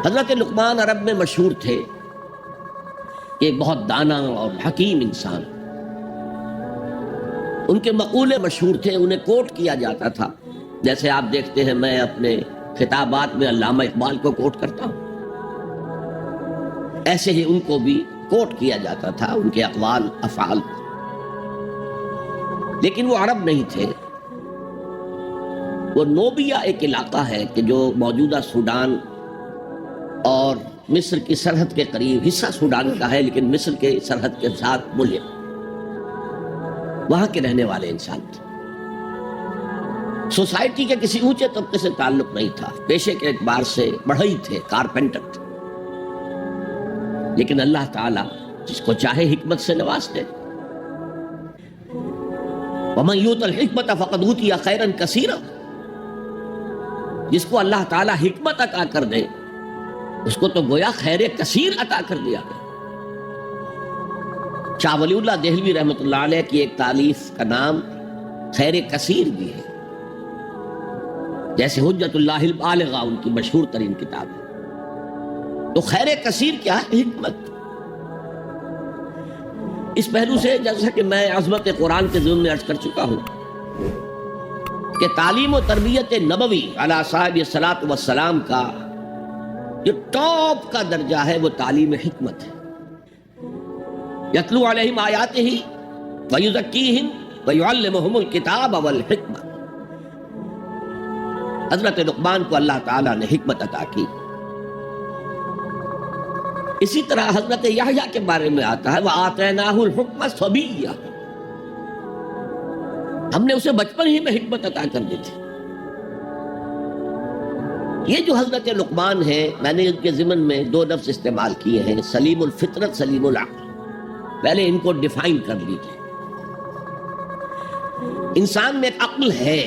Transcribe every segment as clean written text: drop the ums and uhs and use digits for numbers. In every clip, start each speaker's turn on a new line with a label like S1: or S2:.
S1: حضرت لقمان عرب میں مشہور تھے کہ ایک بہت دانا اور حکیم انسان. ان کے مقولے مشہور تھے، انہیں کوٹ کیا جاتا تھا. جیسے آپ دیکھتے ہیں میں اپنے خطابات میں علامہ اقبال کو کوٹ کرتا ہوں، ایسے ہی ان کو بھی کوٹ کیا جاتا تھا، ان کے اقوال افعال. لیکن وہ عرب نہیں تھے، وہ نوبیا ایک علاقہ ہے کہ جو موجودہ سوڈان اور مصر کی سرحد کے قریب، حصہ سوڈان کا ہے لیکن مصر کے سرحد کے ساتھ ملحق، وہاں کے رہنے والے انسان تھے. سوسائٹی کے کسی اونچے طبقے سے تعلق نہیں تھا، پیشے کے اعتبار سے بڑھئی تھے، کارپینٹر تھے. لیکن اللہ تعالیٰ جس کو چاہے حکمت سے نواز دے. وَمَن يُؤْتَ الْحِكْمَةَ فَقَدْ أُوتِيَ خَيْرًا كَثِيرًا، جس کو اللہ تعالیٰ حکمت عطا کر دے اس کو تو گویا خیر کثیر عطا کر دیا گیا. شاہ ولی اللہ دہلوی رحمۃ اللہ علیہ کی ایک تالیف کا نام خیر کثیر بھی ہے، جیسے حجت اللہ البالغہ ان کی مشہور ترین کتاب ہے. تو خیر کثیر کیا ہے؟ حکمت. اس پہلو سے جیسا کہ میں عظمت قرآن کے ضمن میں عرض کر چکا ہوں کہ تعلیم و تربیت نبوی علی صاحب الصلاۃ والسلام کا جو ٹاپ کا درجہ ہے وہ تعلیم حکمت ہے. یتلو علیہم آیاتہ ویزکیہم ویعلمہم الکتاب والحکمہ. حضرت لقمان کو اللہ تعالیٰ نے حکمت عطا کی. اسی طرح حضرت یحییٰ کے بارے میں آتا ہے وآتیناہ الحکم صبیہ، ہم نے اسے بچپن ہی میں حکمت عطا کر دی تھی. یہ جو حضرت لقمان ہے، میں نے ان کے ضمن میں دو لفظ استعمال کیے ہیں، سلیم الفطرت، سلیم العقل. پہلے ان کو ڈیفائن کر لیجیے. انسان میں ایک عقل ہے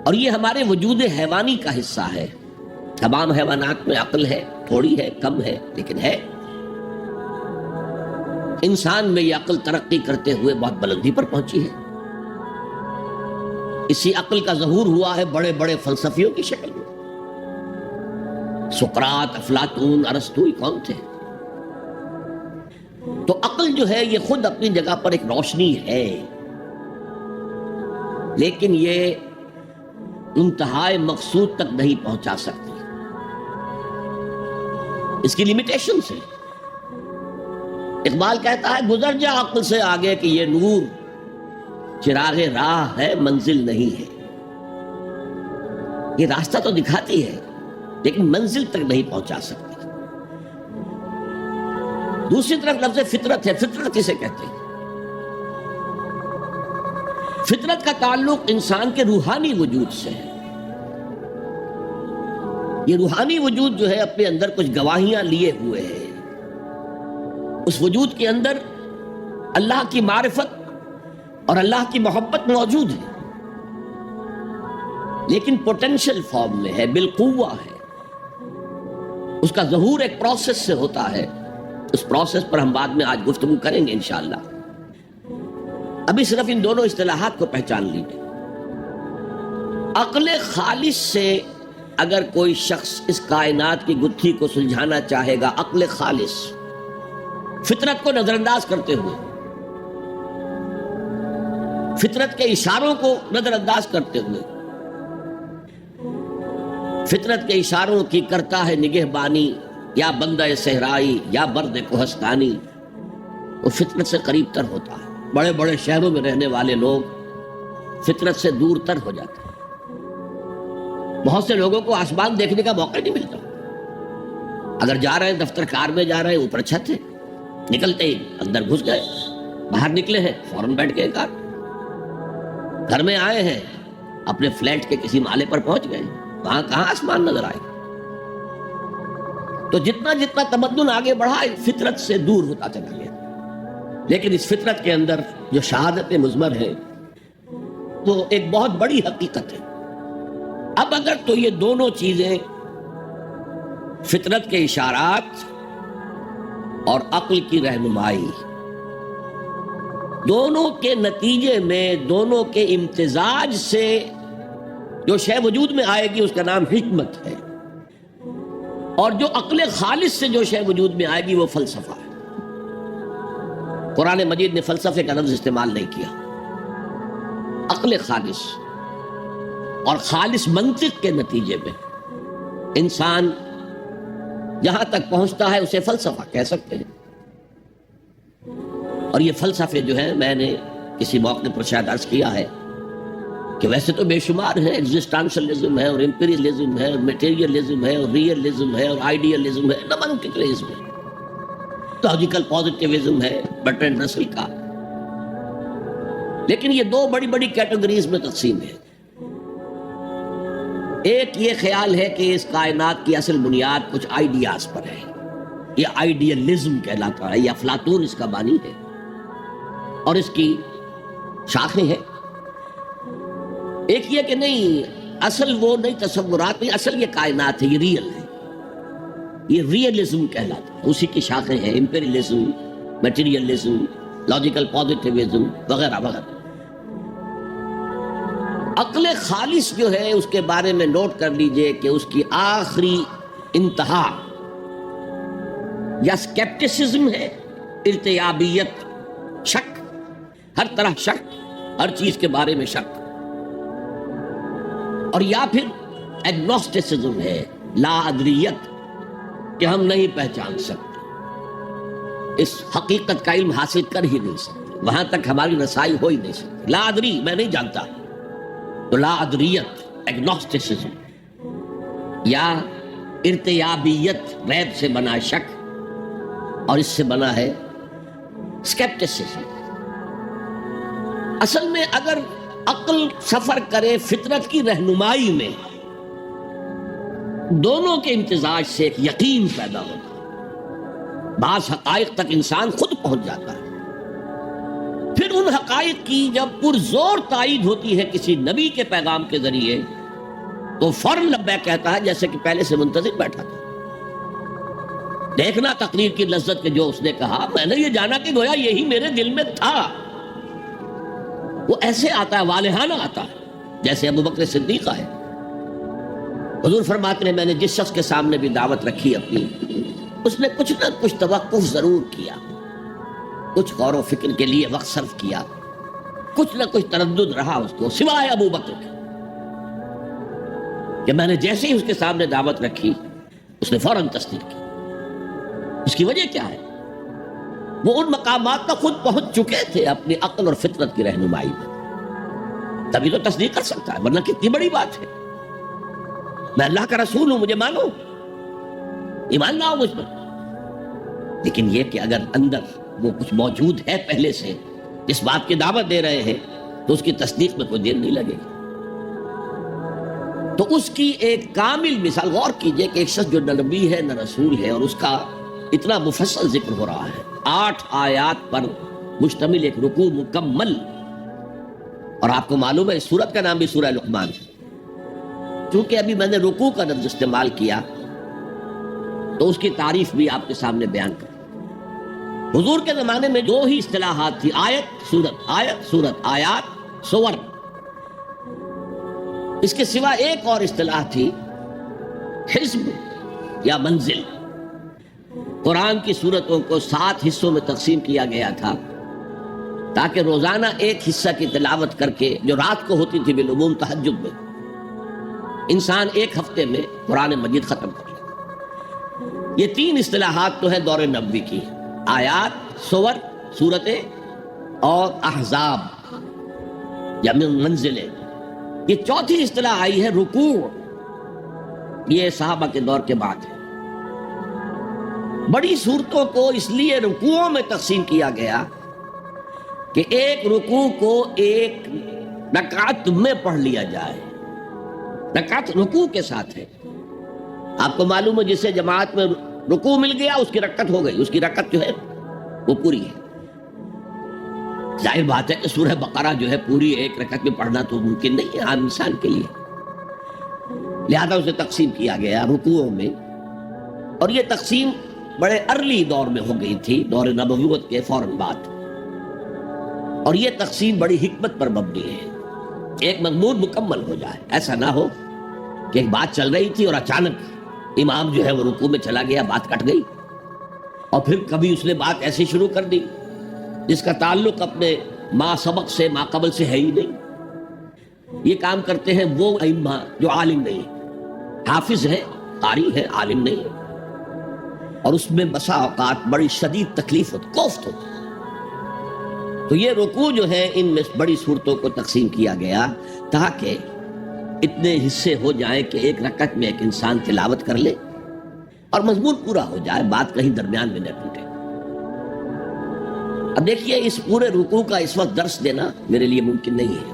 S1: اور یہ ہمارے وجود حیوانی کا حصہ ہے. تمام حیوانات میں عقل ہے، تھوڑی ہے، کم ہے، لیکن ہے. انسان میں یہ عقل ترقی کرتے ہوئے بہت بلندی پر پہنچی ہے. اسی عقل کا ظہور ہوا ہے بڑے بڑے فلسفیوں کی شکل میں. سقراط، افلاطون، ارسطو، یہ کون تھے؟ تو عقل جو ہے یہ خود اپنی جگہ پر ایک روشنی ہے، لیکن یہ انتہائے مقصود تک نہیں پہنچا سکتی. اس کی لیمیٹیشن سے اقبال کہتا ہے گزر جا عقل سے آگے کہ یہ نور چراغ راہ ہے، منزل نہیں ہے. یہ راستہ تو دکھاتی ہے لیکن منزل تک نہیں پہنچا سکتی. دوسری طرف لفظ فطرت ہے. فطرت کسے کہتے ہیں؟ فطرت کا تعلق انسان کے روحانی وجود سے ہے. یہ روحانی وجود جو ہے اپنے اندر کچھ گواہیاں لیے ہوئے ہے. اس وجود کے اندر اللہ کی معرفت اور اللہ کی محبت موجود ہے، لیکن پوٹینشل فارم میں ہے، بالقوہ ہے. اس کا ظہور ایک پروسیس سے ہوتا ہے. اس پروسیس پر ہم بعد میں آج گفتگو کریں گے انشاءاللہ. ابھی صرف ان دونوں اصطلاحات کو پہچان لیجیے. عقل خالص سے اگر کوئی شخص اس کائنات کی گتھی کو سلجھانا چاہے گا، عقل خالص، فطرت کو نظر انداز کرتے ہوئے، فطرت کے اشاروں کو نظر انداز کرتے ہوئے، فطرت کے اشاروں کی کرتا ہے نگہبانی، یا بندہ صحرائی یا برد کوہستانی، وہ فطرت سے قریب تر ہوتا ہے. بڑے بڑے شہروں میں رہنے والے لوگ فطرت سے دور تر ہو جاتے ہیں. بہت سے لوگوں کو آسمان دیکھنے کا موقع نہیں ملتا. اگر جا رہے ہیں دفتر کار میں جا رہے ہیں، اوپر چھت ہے، نکلتے ہی اندر گھس گئے، باہر نکلے ہیں فوراً بیٹھ گئے کار. گھر میں آئے ہیں، اپنے فلیٹ کے کسی مالے پر پہنچ گئے، وہاں کہاں آسمان نظر آئے. تو جتنا جتنا تمدن آگے بڑھا فطرت سے دور ہوتا چلا گیا. لیکن اس فطرت کے اندر جو شہادت مضمر ہے وہ ایک بہت بڑی حقیقت ہے. اب اگر تو یہ دونوں چیزیں، فطرت کے اشارات اور عقل کی رہنمائی، دونوں کے نتیجے میں، دونوں کے امتزاج سے جو شے وجود میں آئے گی اس کا نام حکمت ہے. اور جو عقل خالص سے جو شے وجود میں آئے گی وہ فلسفہ ہے۔ قرآن مجید نے فلسفے کا لفظ استعمال نہیں کیا، عقل خالص اور خالص منطق کے نتیجے میں انسان جہاں تک پہنچتا ہے اسے فلسفہ کہہ سکتے ہیں۔ اور یہ فلسفے جو ہیں، میں نے کسی موقع پر شاید عرض کیا ہے کہ ویسے تو بے شمار ہیں، ایگزسٹانشلزم ہے اور امپیریلزم ہے اور میٹیریلزم ہے اور ریئلزم ہے اور آئیڈیلزم ہے، نمنکلزم ہے، لاجیکل پازیٹیوزم ہے برٹرینڈ رسل کا، لیکن یہ دو بڑی بڑی کیٹیگریز میں تقسیم ہے۔ ایک یہ خیال ہے کہ اس کائنات کی اصل بنیاد کچھ آئیڈیاز پر ہے، یہ آئیڈیلزم کہلاتا ہے، یہ افلاطون اس کا بانی ہے اور اس کی شاخیں ہیں۔ ایک یہ کہ نہیں، اصل وہ نہیں، تصورات نہیں، اصل یہ کائنات ہے، یہ ریئل ہے، یہ ریئلزم کہلاتا ہے، اسی کی شاخیں ہیں، امپیریلزم، میٹیریلزم، لاجیکل پازیٹیوزم وغیرہ وغیرہ۔ عقل خالص جو ہے اس کے بارے میں نوٹ کر لیجئے کہ اس کی آخری انتہا یا سکیپٹسزم ہے، ارتیابیت، شک، ہر طرح شک، ہر چیز کے بارے میں شک، اور یا پھر ایگنوسٹسزم ہے، لا ادریت، کہ ہم نہیں پہچان سکتے، اس حقیقت کا علم حاصل کر ہی نہیں سکتے، وہاں تک ہماری رسائی ہو ہی نہیں سکتی، لا ادری، میں نہیں جانتا، تو لا ادریت، ایگنوسٹسزم، یا ارتیابیت، ریب سے بنا شک، اور اس سے بنا ہے سکیپٹسزم۔ اصل میں اگر عقل سفر کرے فطرت کی رہنمائی میں، دونوں کے امتزاج سے ایک یقین پیدا ہوتا ہے، بعض حقائق تک انسان خود پہنچ جاتا ہے، پھر ان حقائق کی جب پرزور تائید ہوتی ہے کسی نبی کے پیغام کے ذریعے تو فوراً لبیک کہتا ہے، جیسے کہ پہلے سے منتظر بیٹھا تھا۔ دیکھنا تقریر کی لذت کے جو اس نے کہا، میں نے یہ جانا کہ گویا یہی میرے دل میں تھا۔ وہ ایسے آتا ہے، والہانہ آتا ہے، جیسے ابو بکر صدیق ہے۔ حضور فرماتے ہیں میں نے جس شخص کے سامنے بھی دعوت رکھی اپنی، اس نے کچھ نہ کچھ توقف ضرور کیا، کچھ غور و فکر کے لیے وقت صرف کیا، کچھ نہ کچھ تردد رہا اس کو، سوائے ابو بکر کے، کہ میں نے جیسے ہی اس کے سامنے دعوت رکھی اس نے فوراً تصدیق کی۔ اس کی وجہ کیا ہے؟ وہ ان مقامات تک خود پہنچ چکے تھے اپنی عقل اور فطرت کی رہنمائی میں، تبھی تو تصدیق کر سکتا ہے، ورنہ کتنی بڑی بات ہے، میں اللہ کا رسول ہوں، مجھے مانو، ایمان لاؤ مجھ پر۔ لیکن یہ کہ اگر اندر وہ کچھ موجود ہے پہلے سے، جس بات کی دعوت دے رہے ہیں، تو اس کی تصدیق میں کوئی دیر نہیں لگے گی۔ تو اس کی ایک کامل مثال غور کیجئے کہ ایک شخص جو نہ نبی ہے نہ رسول ہے، اور اس کا اتنا مفصل ذکر ہو رہا ہے، 8 آیات پر مشتمل ایک رکوع مکمل، اور آپ کو معلوم ہے اس سورت کا نام بھی سورہ لقمان ہے۔ چونکہ ابھی میں نے رکوع کا لفظ استعمال کیا تو اس کی تعریف بھی آپ کے سامنے بیان کر۔ حضور کے زمانے میں 2 ہی اصطلاحات تھی، آیت سورت، آیت سورت، آیات سور۔ اس کے سوا ایک اور اصطلاح تھی، حزب یا منزل۔ قرآن کی سورتوں کو 7 حصوں میں تقسیم کیا گیا تھا تاکہ روزانہ ایک حصہ کی تلاوت کر کے، جو رات کو ہوتی تھی بالعموم تہجد میں، انسان ایک ہفتے میں قرآن مجید ختم کر لے۔ یہ 3 اصطلاحات تو ہیں دور نبوی کی، آیات، سور، سورتیں، اور احزاب یا منزلیں۔ یہ 4تھی اصطلاح آئی ہے رکوع، یہ صحابہ کے دور کے بعد ہے۔ بڑی صورتوں کو اس لیے رکوعوں میں تقسیم کیا گیا کہ ایک رکوع کو ایک رکعت میں پڑھ لیا جائے، رکعت رکوع کے ساتھ ہے۔ آپ کو معلوم ہے جسے جماعت میں رکوع مل گیا اس کی رکعت ہو گئی، اس کی رکعت جو ہے وہ پوری ہے۔ ظاہر بات ہے کہ سورہ بقرہ جو ہے پوری ایک رکعت میں پڑھنا تو ممکن نہیں ہے عام انسان کے لیے، لہذا اسے تقسیم کیا گیا رکوعوں میں، اور یہ تقسیم بڑے ارلی دور میں ہو گئی تھی، دور نبوت کے فوراً بعد، اور یہ تقسیم بڑی حکمت پر مبنی ہے، ایک مضمون مکمل ہو جائے، ایسا نہ ہو کہ ایک بات چل رہی تھی اور اچانک امام جو ہے وہ رکوع میں چلا گیا، بات کٹ گئی، اور پھر کبھی اس نے بات ایسی شروع کر دی جس کا تعلق اپنے ما سبق سے، ما قبل سے ہے ہی نہیں۔ یہ کام کرتے ہیں وہ ائمہ جو عالم نہیں، حافظ ہے، قاری ہے، عالم نہیں ہے، اور اس میں بسا اوقات بڑی شدید تکلیف ہوتی، کوفت ہوتی۔ تو یہ رکوع جو ہے ان میں بڑی صورتوں کو تقسیم کیا گیا تاکہ اتنے حصے ہو جائیں کہ ایک رکعت میں ایک انسان تلاوت کر لے اور مضمون پورا ہو جائے، بات کہیں درمیان میں نہ ٹوٹے۔ اب دیکھیے اس پورے رکوع کا اس وقت درس دینا میرے لیے ممکن نہیں ہے،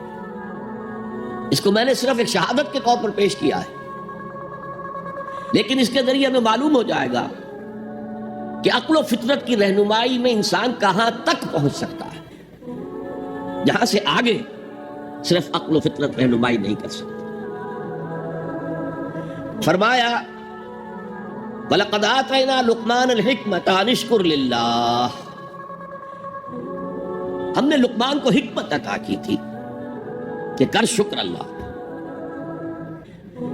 S1: اس کو میں نے صرف ایک شہادت کے طور پر پیش کیا ہے، لیکن اس کے ذریعے ہمیں معلوم ہو جائے گا کہ عقل و فطرت کی رہنمائی میں انسان کہاں تک پہنچ سکتا ہے، جہاں سے آگے صرف عقل و فطرت رہنمائی نہیں کر سکتی۔ فرمایا وَلَقَدْ آتَيْنَا لُقْمَانَ الْحِكْمَةَ أَنِ اشْكُرْ لِلَّهِ، ہم نے لقمان کو حکمت عطا کی تھی کہ کر شکر اللہ۔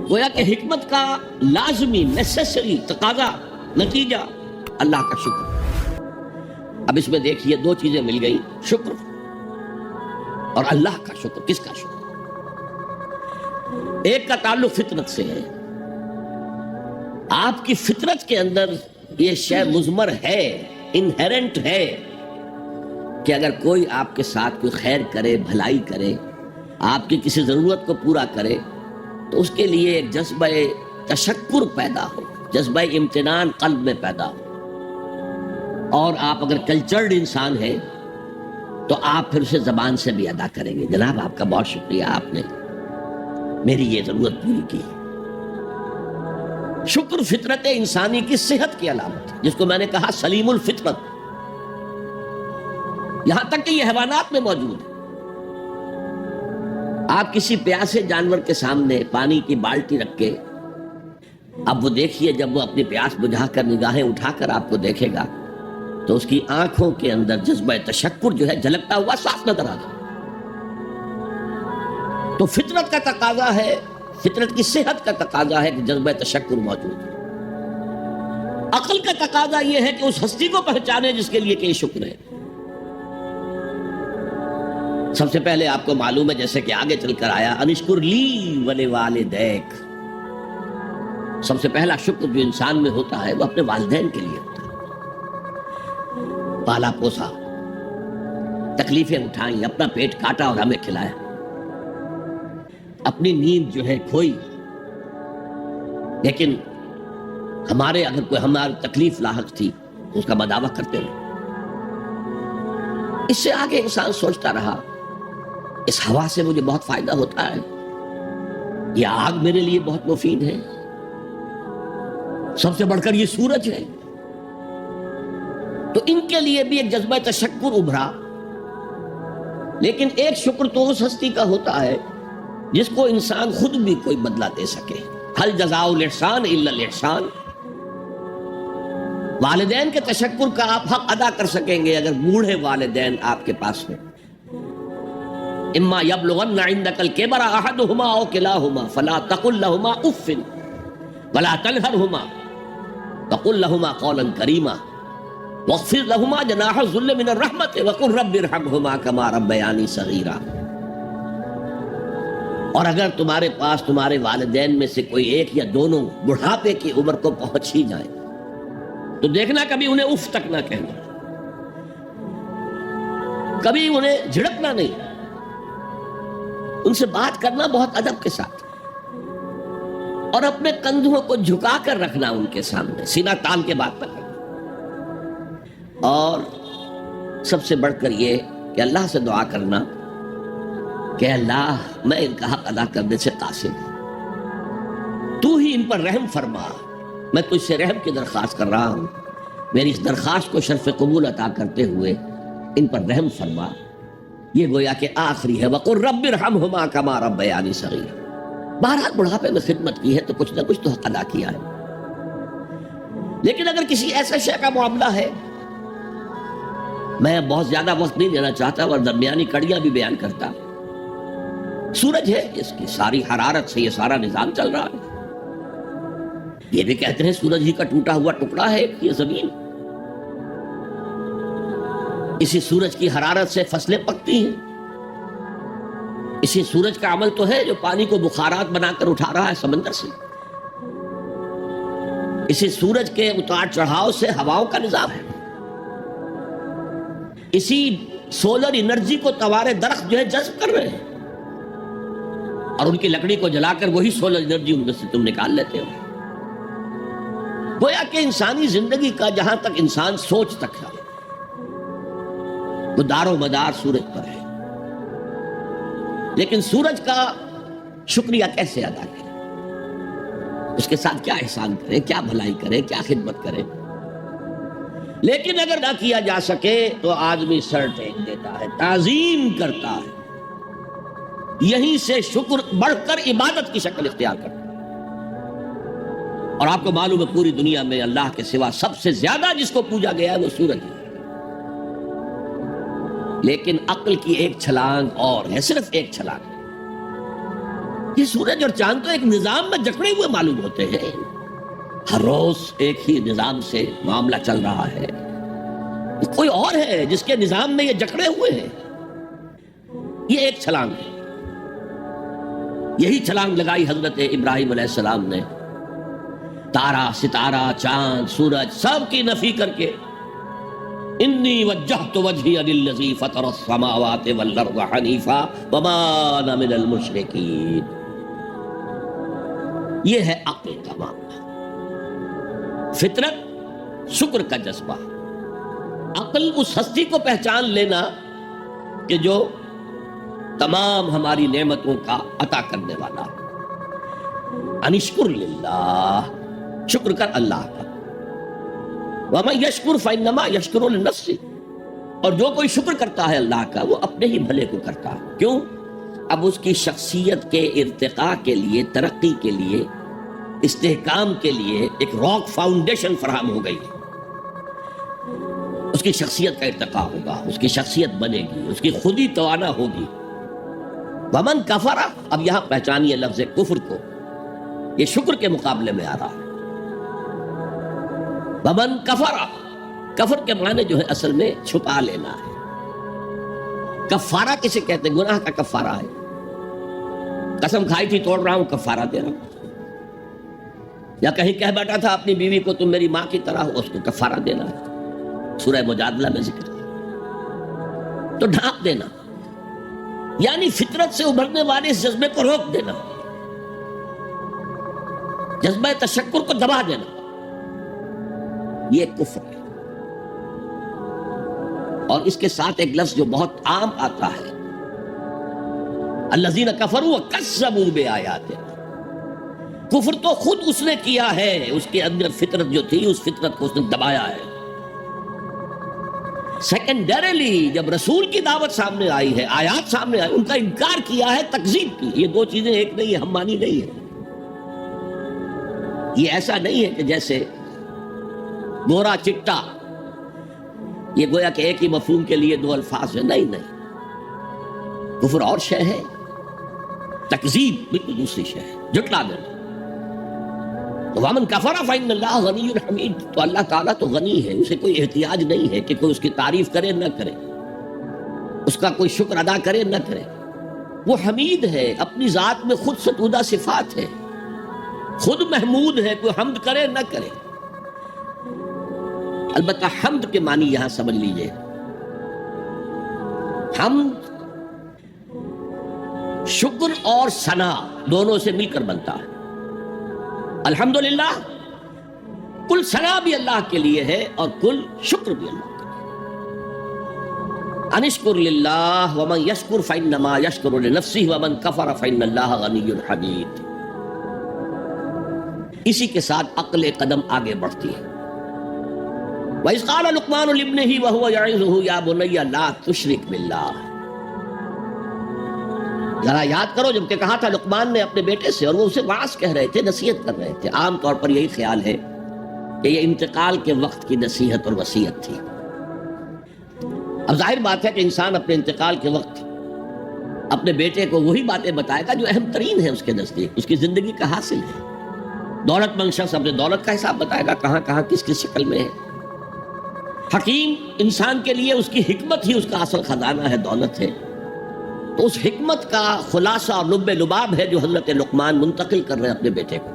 S1: گویا کہ حکمت کا لازمی نیسیسری تقاضا، نتیجہ اللہ کا شکر۔ اب اس میں دیکھیے دو چیزیں مل گئی، شکر اور اللہ کا شکر۔ کس کا شکر؟ ایک کا تعلق فطرت سے ہے، آپ کی فطرت کے اندر یہ شے مضمر ہے، انہیرنٹ ہے کہ اگر کوئی آپ کے ساتھ کوئی خیر کرے، بھلائی کرے، آپ کی کسی ضرورت کو پورا کرے تو اس کے لیے ایک جذبہ تشکر پیدا ہو، جذبہ امتنان قلب میں پیدا ہو، اور آپ اگر کلچرڈ انسان ہیں تو آپ پھر اسے زبان سے بھی ادا کریں گے، جناب آپ کا بہت شکریہ، آپ نے میری یہ ضرورت پوری کی۔ شکر فطرت انسانی کی صحت کی علامت ہے، جس کو میں نے کہا سلیم الفطرت، یہاں تک کہ یہ حیوانات میں موجود ہے۔ آپ کسی پیاسے جانور کے سامنے پانی کی بالٹی رکھ کے، اب وہ دیکھیے جب وہ اپنی پیاس بجھا کر نگاہیں اٹھا کر آپ کو دیکھے گا تو اس کی آنکھوں کے اندر جذبہ تشکر جو ہے جھلکتا ہوا صاف نظر آتا۔ تو فطرت کا تقاضا ہے، فطرت کی صحت کا تقاضا ہے کہ جذبہ تشکر موجود ہے۔ عقل کا تقاضا یہ ہے کہ اس ہستی کو پہچانے جس کے لیے کہ یہ شکر ہے۔ سب سے پہلے آپ کو معلوم ہے جیسے کہ آگے چل کر آیا انشکر لی ولوالدیک، سب سے پہلا شکر جو انسان میں ہوتا ہے وہ اپنے والدین کے لیے ہوتا ہے۔ پالا پوسا، تکلیفیں اٹھائیں، اپنا پیٹ کاٹا اور ہمیں کھلایا، اپنی نیند جو ہے کھوئی، لیکن ہمارے اگر کوئی ہماری تکلیف لاحق تھی تو اس کا مداوع کرتے رہے۔ اس سے آگے انسان سوچتا رہا اس ہوا سے مجھے بہت فائدہ ہوتا ہے، یہ آگ میرے لیے بہت مفید ہے، سب سے بڑھ کر یہ سورج ہے، تو ان کے لیے بھی ایک جذبہ تشکر ابھرا۔ لیکن ایک شکر تو اس ہستی کا ہوتا ہے جس کو انسان خود بھی کوئی بدلہ دے سکے، ہل جزاء الاحسان الا الاحسان۔ والدین کے تشکر کا آپ حق ادا کر سکیں گے اگر بوڑھے والدین آپ کے پاس ہیں۔ اما یبلغن عندک الکبر احدہما او کلاہما فلا تقل لہما اف ولا تنہرہما وقل لہما قولا کریما واخفض لہما جناح الذل من الرحمۃ وقل رب ارحمہما کما ربیانی صغیرا۔ اور اگر تمہارے پاس تمہارے والدین میں سے کوئی ایک یا دونوں بڑھاپے کی عمر کو پہنچ ہی جائیں تو دیکھنا کبھی انہیں اف تک نہ کہنا، کبھی انہیں جھڑکنا نہیں، ان سے بات کرنا بہت ادب کے ساتھ، اور اپنے کندھوں کو جھکا کر رکھنا ان کے سامنے، سینہ تان کے بات پر۔ اور سب سے بڑھ کر یہ کہ اللہ سے دعا کرنا کہ اللہ میں ان کا حق ادا کرنے سے قاصر ہوں، تو ہی ان پر رحم فرما، میں تجھ سے رحم کی درخواست کر رہا ہوں، میری اس درخواست کو شرف قبول عطا کرتے ہوئے ان پر رحم فرما۔ یہ گویا کہ آخری ہے وَقُلْ رَبِّ ارْحَمْهُمَا كَمَا رَبَّيَانِي صَغِيرًا۔ بہرحال بڑھاپے میں خدمت کی ہے تو کچھ نہ کچھ تو حق ادا کیا ہے، لیکن اگر کسی ایسے شے کا معاملہ ہے، میں بہت زیادہ وقت نہیں دینا چاہتا اور درمیانی کڑیاں بھی بیان کرتا، سورج ہے، اس کی ساری حرارت سے یہ سارا نظام چل رہا ہے، یہ بھی کہتے ہیں سورج ہی کا ٹوٹا ہوا ٹکڑا ہے یہ زمین، اسی سورج کی حرارت سے فصلیں پکتی ہیں، اسی سورج کا عمل تو ہے جو پانی کو بخارات بنا کر اٹھا رہا ہے سمندر سے، اسی سورج کے اتار چڑھاؤ سے ہواؤں کا نظام ہے، اسی سولر انرجی کو توارے درخت جو ہے جذب کر رہے ہیں، اور ان کی لکڑی کو جلا کر وہی سولر انرجی ان میں سے تم نکال لیتے ہو۔ گویا کہ انسانی زندگی کا جہاں تک انسان سوچ تک ہے وہ دار و مدار سورج پر ہے، لیکن سورج کا شکریہ کیسے ادا کرے، اس کے ساتھ کیا احسان کرے، کیا بھلائی کرے، کیا خدمت کرے؟ لیکن اگر نہ کیا جا سکے تو آدمی سر ٹیک دیتا ہے، تعظیم کرتا ہے، یہیں سے شکر بڑھ کر عبادت کی شکل اختیار کرتا ہے۔ اور آپ کو معلوم ہے پوری دنیا میں اللہ کے سوا سب سے زیادہ جس کو پوجا گیا ہے وہ سورج ہے، لیکن عقل کی ایک چھلانگ اور ہے، صرف ایک چھلانگ۔ یہ سورج اور چاند تو ایک نظام میں جکڑے ہوئے معلوم ہوتے ہیں، ہر روز ایک ہی نظام سے معاملہ چل رہا ہے، کوئی اور ہے جس کے نظام میں یہ جکڑے ہوئے ہیں؟ یہ ایک چھلانگ ہے، یہی چھلانگ لگائی حضرت ابراہیم علیہ السلام نے، تارا ستارہ چاند سورج سب کی نفی کر کے انی وجہت وجہی للذی فطر السماوات والارض حنیفا وما انا من المشرکین۔ یہ ہے عقل کا معاملہ، فطرت، شکر کا جذبہ، عقل اس ہستی کو پہچان لینا کہ جو تمام ہماری نعمتوں کا عطا کرنے والا، انشکر للہ، شکر کر اللہ کا، وَمَن يَشْكُرْ فَإِنَّمَا يَشْكُرُ لِنَفْسِهِ، اور جو کوئی شکر کرتا ہے اللہ کا وہ اپنے ہی بھلے کو کرتا ہے۔ کیوں؟ اب اس کی شخصیت کے ارتقاء کے لیے، ترقی کے لیے، استحکام کے لیے ایک راک فاؤنڈیشن فراہم ہو گئی ہے، اس کی شخصیت کا ارتقاء ہوگا، اس کی شخصیت بنے گی، اس کی خودی توانا ہوگی۔ وَمَن كَفَرَ، اب یہاں پہچانیے لفظ کفر کو، یہ شکر کے مقابلے میں آ رہا ہے۔ وَمَن كَفَرَ، کفر کے معنی جو ہے اصل میں چھپا لینا ہے۔ کفارہ کسے کہتے ہیں؟ گناہ کا کفارہ ہے، قسم کھائی تھی توڑ رہا ہوں کفارہ دے رہا ہوں، یا کہیں کہہ بیٹھا تھا اپنی بیوی کو تم میری ماں کی طرح ہو، اس کو کفارہ دینا ہے، سورہ مجادلہ میں ذکر ہے۔ تو ڈھانپ دینا یعنی فطرت سے ابھرنے والے اس جذبے کو روک دینا، جذبہ تشکر کو دبا دینا، یہ کفر ہے۔ اور اس کے ساتھ ایک لفظ جو بہت عام آتا ہے، الذین کفروا وکذبوا بآیاتنا، کفر تو خود اس نے کیا ہے، اس کے اندر فطرت جو تھی اس فطرت کو اس نے دبایا ہے۔ سیکنڈریلی جب رسول کی دعوت سامنے آئی ہے، آیات سامنے آئی، ان کا انکار کیا ہے، تکذیب کی۔ یہ دو چیزیں ایک نہیں ہے، ہم مانی نہیں ہے۔ یہ ایسا نہیں ہے کہ جیسے گورا چٹا، یہ گویا کہ ایک ہی مفہوم کے لیے دو الفاظ ہیں، نہیں نہیں، کفر اور شے ہے، تکذیب بالکل دوسری شے ہے، جھٹلا دینا۔ تو وَمَن كَفَرَ فَإِنَّ اللَّهَ غَنِيٌّ حَمِيدٌ، تو اللہ تعالیٰ تو غنی ہے، اسے کوئی احتیاج نہیں ہے کہ کوئی اس کی تعریف کرے نہ کرے، اس کا کوئی شکر ادا کرے نہ کرے۔ وہ حمید ہے، اپنی ذات میں خود ستودہ صفات ہے، خود محمود ہے، کوئی حمد کرے نہ کرے۔ البتہ حمد کے معنی یہاں سمجھ لیجئے، حمد شکر اور ثنا دونوں سے مل کر بنتا ہے۔ الحمدللہ کل ثنا بھی اللہ کے لیے ہے اور کل شکر بھی اللہ کے لیے۔ انشکر للہ ومن یشکر فإنما یشکر لنفسہ ومن کفر فإن اللہ غنی حمید۔ اسی کے ساتھ عقل قدم آگے بڑھتی ہے۔ وَإِذْ قَالَ لُقْمَانُ لِابْنِهِ وَهُوَ يَعِظُهُ يَا بُنَيَّ لَا تُشْرِكْ بِاللَّهِ۔ ذرا یاد کرو جب کہ کہا تھا لقمان نے اپنے بیٹے سے، اور وہ اسے وعظ کہہ رہے تھے، نصیحت کر رہے تھے۔ عام طور پر یہی خیال ہے کہ یہ انتقال کے وقت کی نصیحت اور وصیت تھی۔ اب ظاہر بات ہے کہ انسان اپنے انتقال کے وقت اپنے بیٹے کو وہی باتیں بتائے گا جو اہم ترین ہے اس کے نزدیک، اس کی زندگی کا حاصل ہے۔ دولت مند شخص اپنے دولت کا حساب بتائے گا، کہاں کہاں کس کس شکل میں ہے۔ حکیم انسان کے لیے اس کی حکمت ہی اس کا اصل خزانہ ہے، دولت ہے۔ تو اس حکمت کا خلاصہ اور لب لباب ہے جو حضرت لقمان منتقل کر رہے ہیں اپنے بیٹے کو۔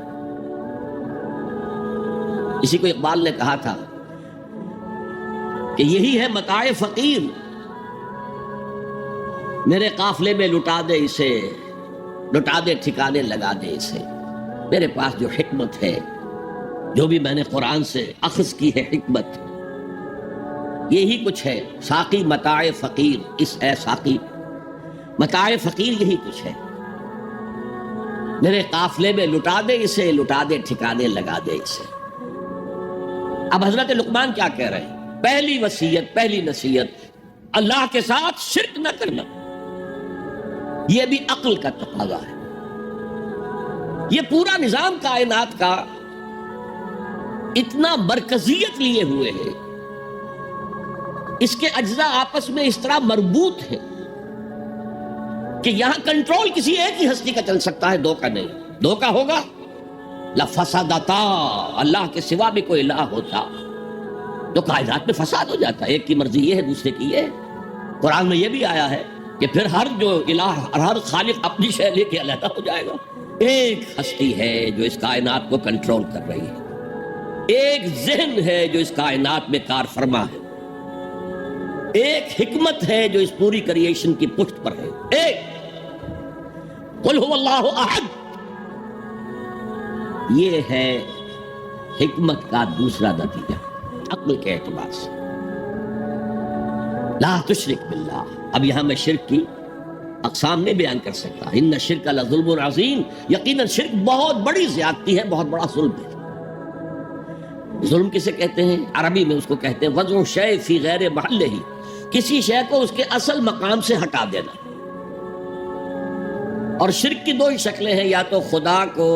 S1: اسی کو اقبال نے کہا تھا کہ یہی ہے متاع فقیر، میرے قافلے میں لٹا دے اسے، لٹا دے ٹھکانے لگا دے اسے۔ میرے پاس جو حکمت ہے، جو بھی میں نے قرآن سے اخذ کی ہے حکمت، یہی کچھ ہے۔ ساقی متاع فقیر، اس اے ساقی متاع فقیر یہی کچھ ہے، میرے قافلے میں لٹا دے اسے، لٹا دے ٹھکانے لگا دے اسے۔ اب حضرت لقمان کیا کہہ رہے ہیں؟ پہلی وصیت، پہلی نصیحت، اللہ کے ساتھ شرک نہ کرنا۔ یہ بھی عقل کا تقاضا ہے۔ یہ پورا نظام کائنات کا اتنا مرکزیت لیے ہوئے ہے، اس کے اجزاء آپس میں اس طرح مربوط ہیں کہ یہاں کنٹرول کسی ایک ہی ہستی کا چل سکتا ہے، دو کا نہیں۔ دو کا ہوگا لفسدتا، اللہ کے سوا بھی کوئی الہ ہوتا تو کائنات میں فساد ہو جاتا ہے۔ ایک کی مرضی یہ ہے، دوسرے کی یہ ہے۔ قرآن میں یہ بھی آیا ہے کہ پھر ہر جو الہ، ہر خالق اپنی شے لے کے علیحدہ ہو جائے گا۔ ایک ہستی ہے جو اس کائنات کو کنٹرول کر رہی ہے، ایک ذہن ہے جو اس کائنات میں کار فرما ہے، ایک حکمت ہے جو اس پوری کریشن کی پشت پر ہے۔ ایک قل هو اللہ احد، یہ ہے حکمت کا دوسرا نتیجہ عقل کے اعتبار سے۔ لا تشرک باللہ، اب یہاں میں شرک کی اقسام نہیں بیان کر سکتا۔ ان الشرک لظلم عظیم، یقیناً شرک بہت بڑی زیادتی ہے، بہت بڑا ظلم ہے۔ ظلم کسے کہتے ہیں؟ عربی میں اس کو کہتے ہیں وضع شیء فی غیر محلہ، کسی شے کو اس کے اصل مقام سے ہٹا دینا۔ اور شرک کی دو ہی شکلیں ہیں، یا تو خدا کو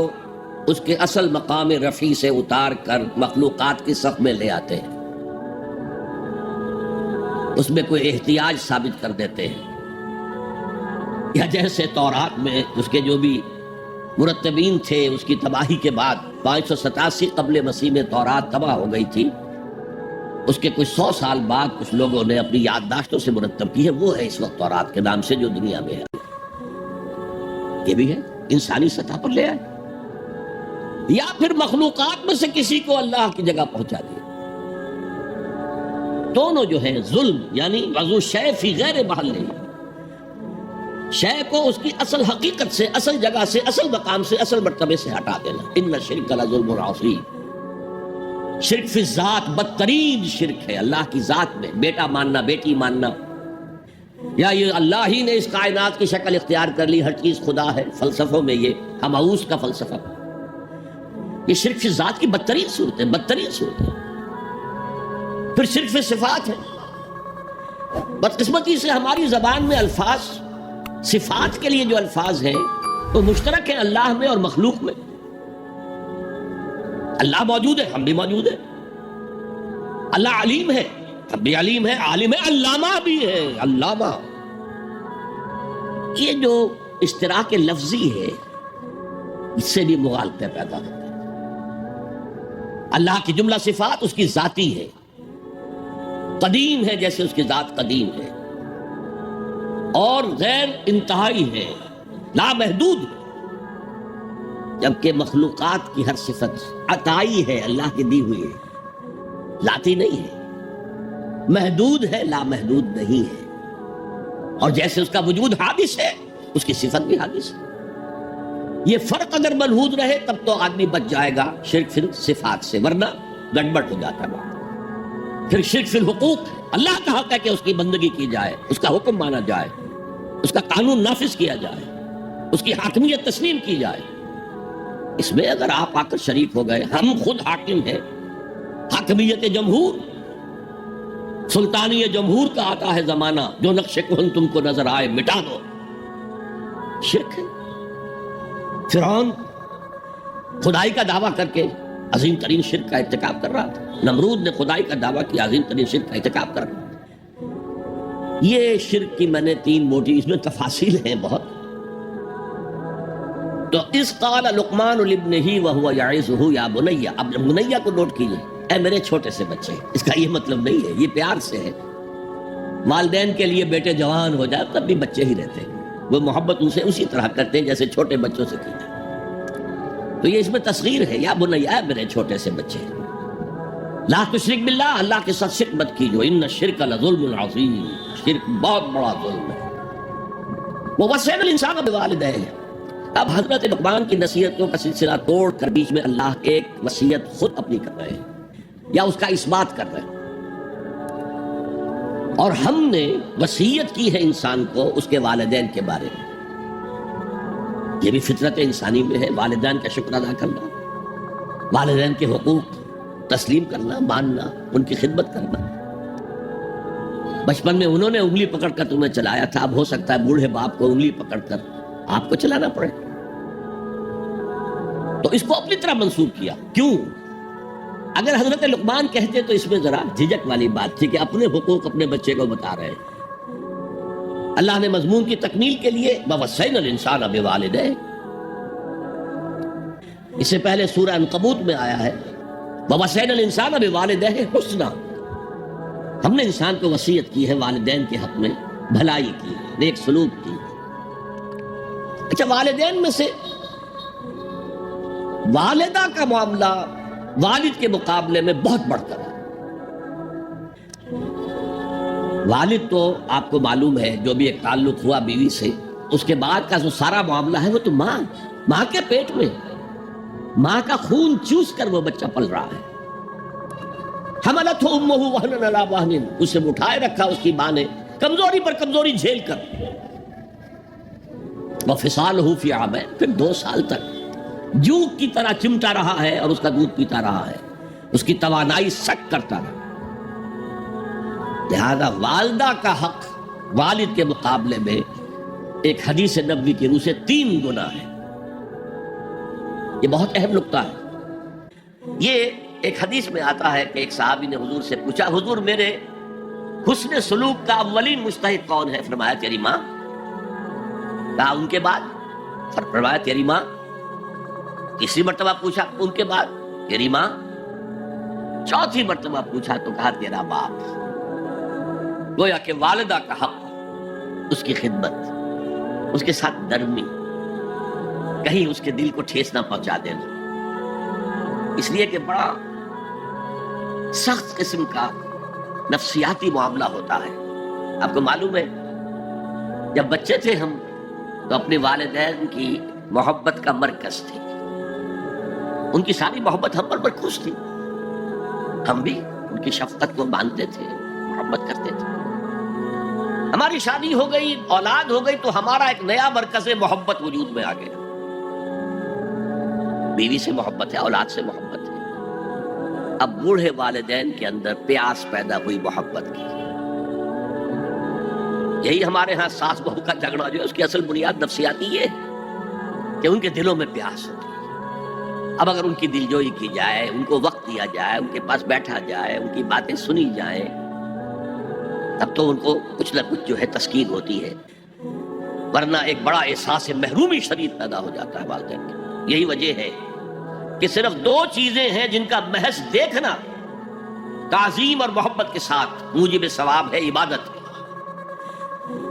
S1: اس کے اصل مقام رفیع سے اتار کر مخلوقات کی صف میں لے آتے ہیں، اس میں کوئی احتیاج ثابت کر دیتے ہیں، یا جیسے تورات میں اس کے جو بھی مرتبین تھے، اس کی تباہی کے بعد 587 قبل مسیح میں تورات تباہ ہو گئی تھی، اس کے کچھ 100 سال بعد کچھ لوگوں نے اپنی یادداشتوں سے مرتب کی ہے، وہ ہے اس وقت تورات کے نام سے جو دنیا میں ہے۔ یہ بھی ہے انسانی سطح پر لے آئے، یا پھر مخلوقات میں سے کسی کو اللہ کی جگہ پہنچا دیا۔ دونوں جو ہیں ظلم، یعنی وضع شیء فی غیر محلہ، شے کو اس کی اصل حقیقت سے، اصل جگہ سے، اصل مقام سے، اصل مرتبے سے ہٹا دینا۔ ان الشرک لظلم عظیم، شرک فی الذات بدترین شرک ہے، اللہ کی ذات میں بیٹا ماننا، بیٹی ماننا، یا یہ اللہ ہی نے اس کائنات کی شکل اختیار کر لی، ہر چیز خدا ہے۔ فلسفوں میں یہ ہماؤس کا فلسفہ، یہ شرک فی الذات کی بدترین صورت ہے، بدترین صورت ہے۔ پھر شرک فی صفات ہے۔ بدقسمتی سے ہماری زبان میں الفاظ، صفات کے لیے جو الفاظ ہیں وہ مشترک ہیں اللہ میں اور مخلوق میں۔ اللہ موجود ہے، ہم بھی موجود ہیں۔ اللہ علیم ہے، ہم بھی علیم ہے، عالم ہے، علامہ بھی ہے، علامہ۔ یہ جو اشتراک لفظی ہے، اس سے بھی مغالطے پیدا ہوتے ہیں۔ اللہ کی جملہ صفات اس کی ذاتی ہے، قدیم ہے جیسے اس کی ذات قدیم ہے، اور غیر انتہائی ہے، لامحدود ہے، جبکہ مخلوقات کی ہر صفت عطائی ہے، اللہ کی دی ہوئی ہے، ذاتی نہیں ہے، محدود ہے، لامحدود نہیں ہے۔ اور جیسے اس کا وجود حادث ہے، اس کی صفت بھی حادث ہے۔ یہ فرق اگر ملحوظ رہے تب تو آدمی بچ جائے گا شرک فی صفات سے، ورنہ گڑبڑ ہو جاتا ہے بات۔ پھر شرک فی الحقوق، اللہ کا حق ہے کہ اس کی بندگی کی جائے، اس کا حکم مانا جائے، اس کا قانون نافذ کیا جائے، اس کی حاکمیت تسلیم کی جائے۔ اس میں اگر آپ آ کر شریک ہو گئے، ہم خود حاکم ہیں، حاکمیت جمہور، سلطانی جمہور کا آتا ہے زمانہ، جو نقش کہن تم کو نظر آئے مٹا دو، شرک ہے۔ فرعون خدائی کا دعویٰ کر کے عظیم ترین شرک کا ارتکاب کر رہا تھا، نمرود نے خدائی کا دعویٰ کیا، عظیم ترین شرک کا ارتکاب کر رہا تھا۔ یہ شرک کی میں نے 3 موٹی، اس میں تفاصیل ہیں بہت، تو اس قال لقمان لابنہ وهو یعظہ یا بنی، اب بنیہ کو نوٹ کیجئے، اے میرے چھوٹے سے بچے، اس کا یہ مطلب نہیں ہے، یہ پیار سے ہے۔ والدین کے لیے بیٹے جوان ہو جائے تب بھی بچے ہی رہتے ہیں، وہ محبت ان سے اسی طرح کرتے ہیں جیسے چھوٹے بچوں سے کی جائے۔ تو یہ اس میں تصغیر ہے، یا بنی، اے میرے چھوٹے سے بچے، لا تشرک باللہ، اللہ کے ساتھ شرک مت کیجو، ان الشرک لظلم عظیم، شرک بہت بڑا ظلم ہے۔ ووصینا الانسان بوالدیہ، اب حضرت لقمان کی نصیحتوں کا سلسلہ توڑ کر بیچ میں اللہ ایک وصیت خود اپنی کر رہے ہیں یا اس کا اثبات کر رہے ہیں، اور ہم نے وصیت کی ہے انسان کو اس کے والدین کے بارے میں۔ یہ بھی فطرت انسانی میں ہے، والدین کا شکر ادا کرنا، والدین کے حقوق تسلیم کرنا، ماننا، ان کی خدمت کرنا۔ بچپن میں انہوں نے انگلی پکڑ کر تمہیں چلایا تھا، اب ہو سکتا ہے بوڑھے باپ کو انگلی پکڑ کر آپ کو چلانا پڑے، تو اس کو اپنی طرح منسوخ کیا۔ کیوں؟ اگر حضرت لقمان کہتے تو اس میں ذرا جھجک والی بات تھی کہ اپنے حقوق اپنے بچے کو بتا رہے ہیں۔ اللہ نے مضمون کی تکمیل کے لیے ووصینا الانسان بوالدیہ، اس سے پہلے سورہ عنکبوت میں آیا ہے ووصینا الانسان بوالدیہ حسنا، ہم نے انسان کو وصیت کی ہے والدین کے حق میں بھلائی کی، نیک سلوک کی۔ اچھا، والدین میں سے والدہ کا معاملہ والد کے مقابلے میں بہت بڑھ کر ہے۔ والد تو آپ کو معلوم ہے جو بھی ایک تعلق ہوا بیوی سے، اس کے بعد کا جو سارا معاملہ ہے وہ تو ماں کے پیٹ میں، ماں کا خون چوس کر وہ بچہ پل رہا ہے۔ حملتہ امہ وہنا علی وہن، اسے اٹھائے رکھا اس کی ماں نے کمزوری پر کمزوری جھیل کر، وفصالہ فی عامین، پھر 2 سال تک جوک کی طرح چمٹا رہا ہے اور اس کا دودھ پیتا رہا ہے، اس کی توانائی سک کرتا رہا۔ لہذا والدہ کا حق والد کے مقابلے میں ایک حدیث نبوی کی روح سے 3 گنا ہے۔ یہ بہت اہم نقطہ ہے۔ یہ ایک حدیث میں آتا ہے کہ ایک صحابی نے حضور سے پوچھا، حضور میرے حسن سلوک کا اولین مستحق کون ہے؟ فرمایا تیری ماں۔ کہا ان کے بعد؟ فرمایا تیری ماں۔ تیسری مرتبہ پوچھا، ان کے بعد؟ تیری ماں۔ چوتھی مرتبہ پوچھا تو کہا تیرا باپ۔ گویا کہ والدہ کا حق، اس کی خدمت، اس کے ساتھ نرمی، کہیں اس کے دل کو ٹھیس نہ پہنچا دینا، اس لیے کہ بڑا سخت قسم کا نفسیاتی معاملہ ہوتا ہے۔ آپ کو معلوم ہے جب بچے تھے ہم تو اپنے والدین کی محبت کا مرکز تھے، ان کی ساری محبت ہم پر مرکوز تھی، ہم بھی ان کی شفقت کو مانتے تھے، محبت کرتے تھے۔ ہماری شادی ہو گئی، اولاد ہو گئی تو ہمارا ایک نیا مرکز محبت وجود میں آ گیا، بیوی سے محبت ہے، اولاد سے محبت ہے۔ اب بوڑھے والدین کے اندر پیاس پیدا ہوئی محبت کی۔ یہی ہمارے ہاں ساس بہو کا جھگڑا جو ہے اس کی اصل بنیاد نفسیاتی یہ ہے کہ ان کے دلوں میں پیاس ہوتی ہے۔ اب اگر ان کی دلجوئی کی جائے، ان کو وقت دیا جائے، ان کے پاس بیٹھا جائے، ان کی باتیں سنی جائیں، تب تو ان کو کچھ نہ کچھ جو ہے تسکین ہوتی ہے، ورنہ ایک بڑا احساس محرومی شدید پیدا ہو جاتا ہے والدین کی۔ یہی وجہ ہے کہ صرف 2 چیزیں ہیں جن کا محض دیکھنا تعظیم اور محبت کے ساتھ موجب ثواب ہے، عبادت ہے۔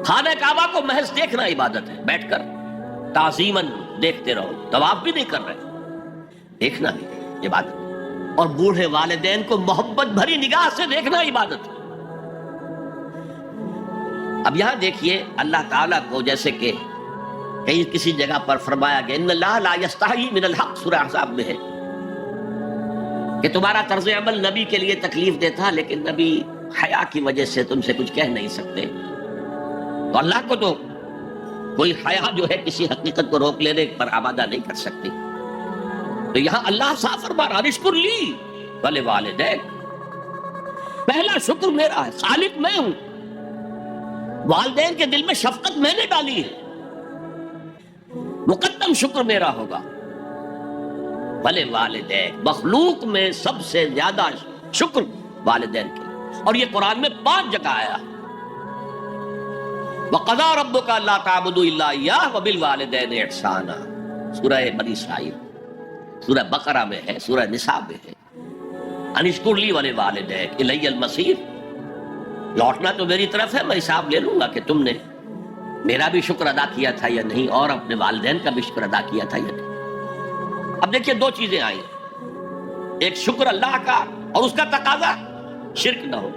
S1: خانہ کعبہ کو محض دیکھنا عبادت ہے، بیٹھ کر تعظیماً دیکھتے رہو، طواف بھی نہیں کر رہے، دیکھنا بھی عبادت ہے۔ اور بوڑھے والدین کو محبت بھری نگاہ سے دیکھنا عبادت ہے۔ اب یہاں دیکھیے اللہ تعالیٰ کو جیسے کہ کہیں کسی جگہ پر فرمایا گیا ان اللہ لا یستحی من الحق، سورہ احزاب میں ہے کہ تمہارا طرز عمل نبی کے لیے تکلیف دیتا، لیکن نبی حیا کی وجہ سے تم سے کچھ کہہ نہیں سکتے۔ تو اللہ کو تو کوئی حیا جو ہے کسی حقیقت کو روک لینے پر آمادہ نہیں کر سکتی۔ تو یہاں اللہ صاف فرما رہا اشکر لی ولوالدیک، پہلا شکر میرا ہے، خالق میں ہوں، والدین کے دل میں شفقت میں نے ڈالی ہے، مقدم شکر میرا ہوگا۔ ولوالدیک، مخلوق میں سب سے زیادہ شکر والدین کے، اور یہ قرآن میں 5 جگہ آیا۔ وَقَضَىٰ رَبُّكَ أَلَّا تَعْبُدُوا إِلَّا إِيَّاهُ وَبِالْوَالِدَيْنِ إِحْسَانًا، سورہ بنی اسرائیل، سورہ بقرہ میں ہے، سورہ نساء میں ہے، انشکر لی ولوالدیک الی المصیر، لوٹنا تو میری طرف ہے، میں حساب لے لوں گا کہ تم نے میرا بھی شکر ادا کیا تھا یا نہیں، اور اپنے والدین کا بھی شکر ادا کیا تھا یا نہیں۔ اب دیکھیے دو چیزیں آئیں، ایک شکر اللہ کا اور اس کا تقاضا شرک نہ ہو،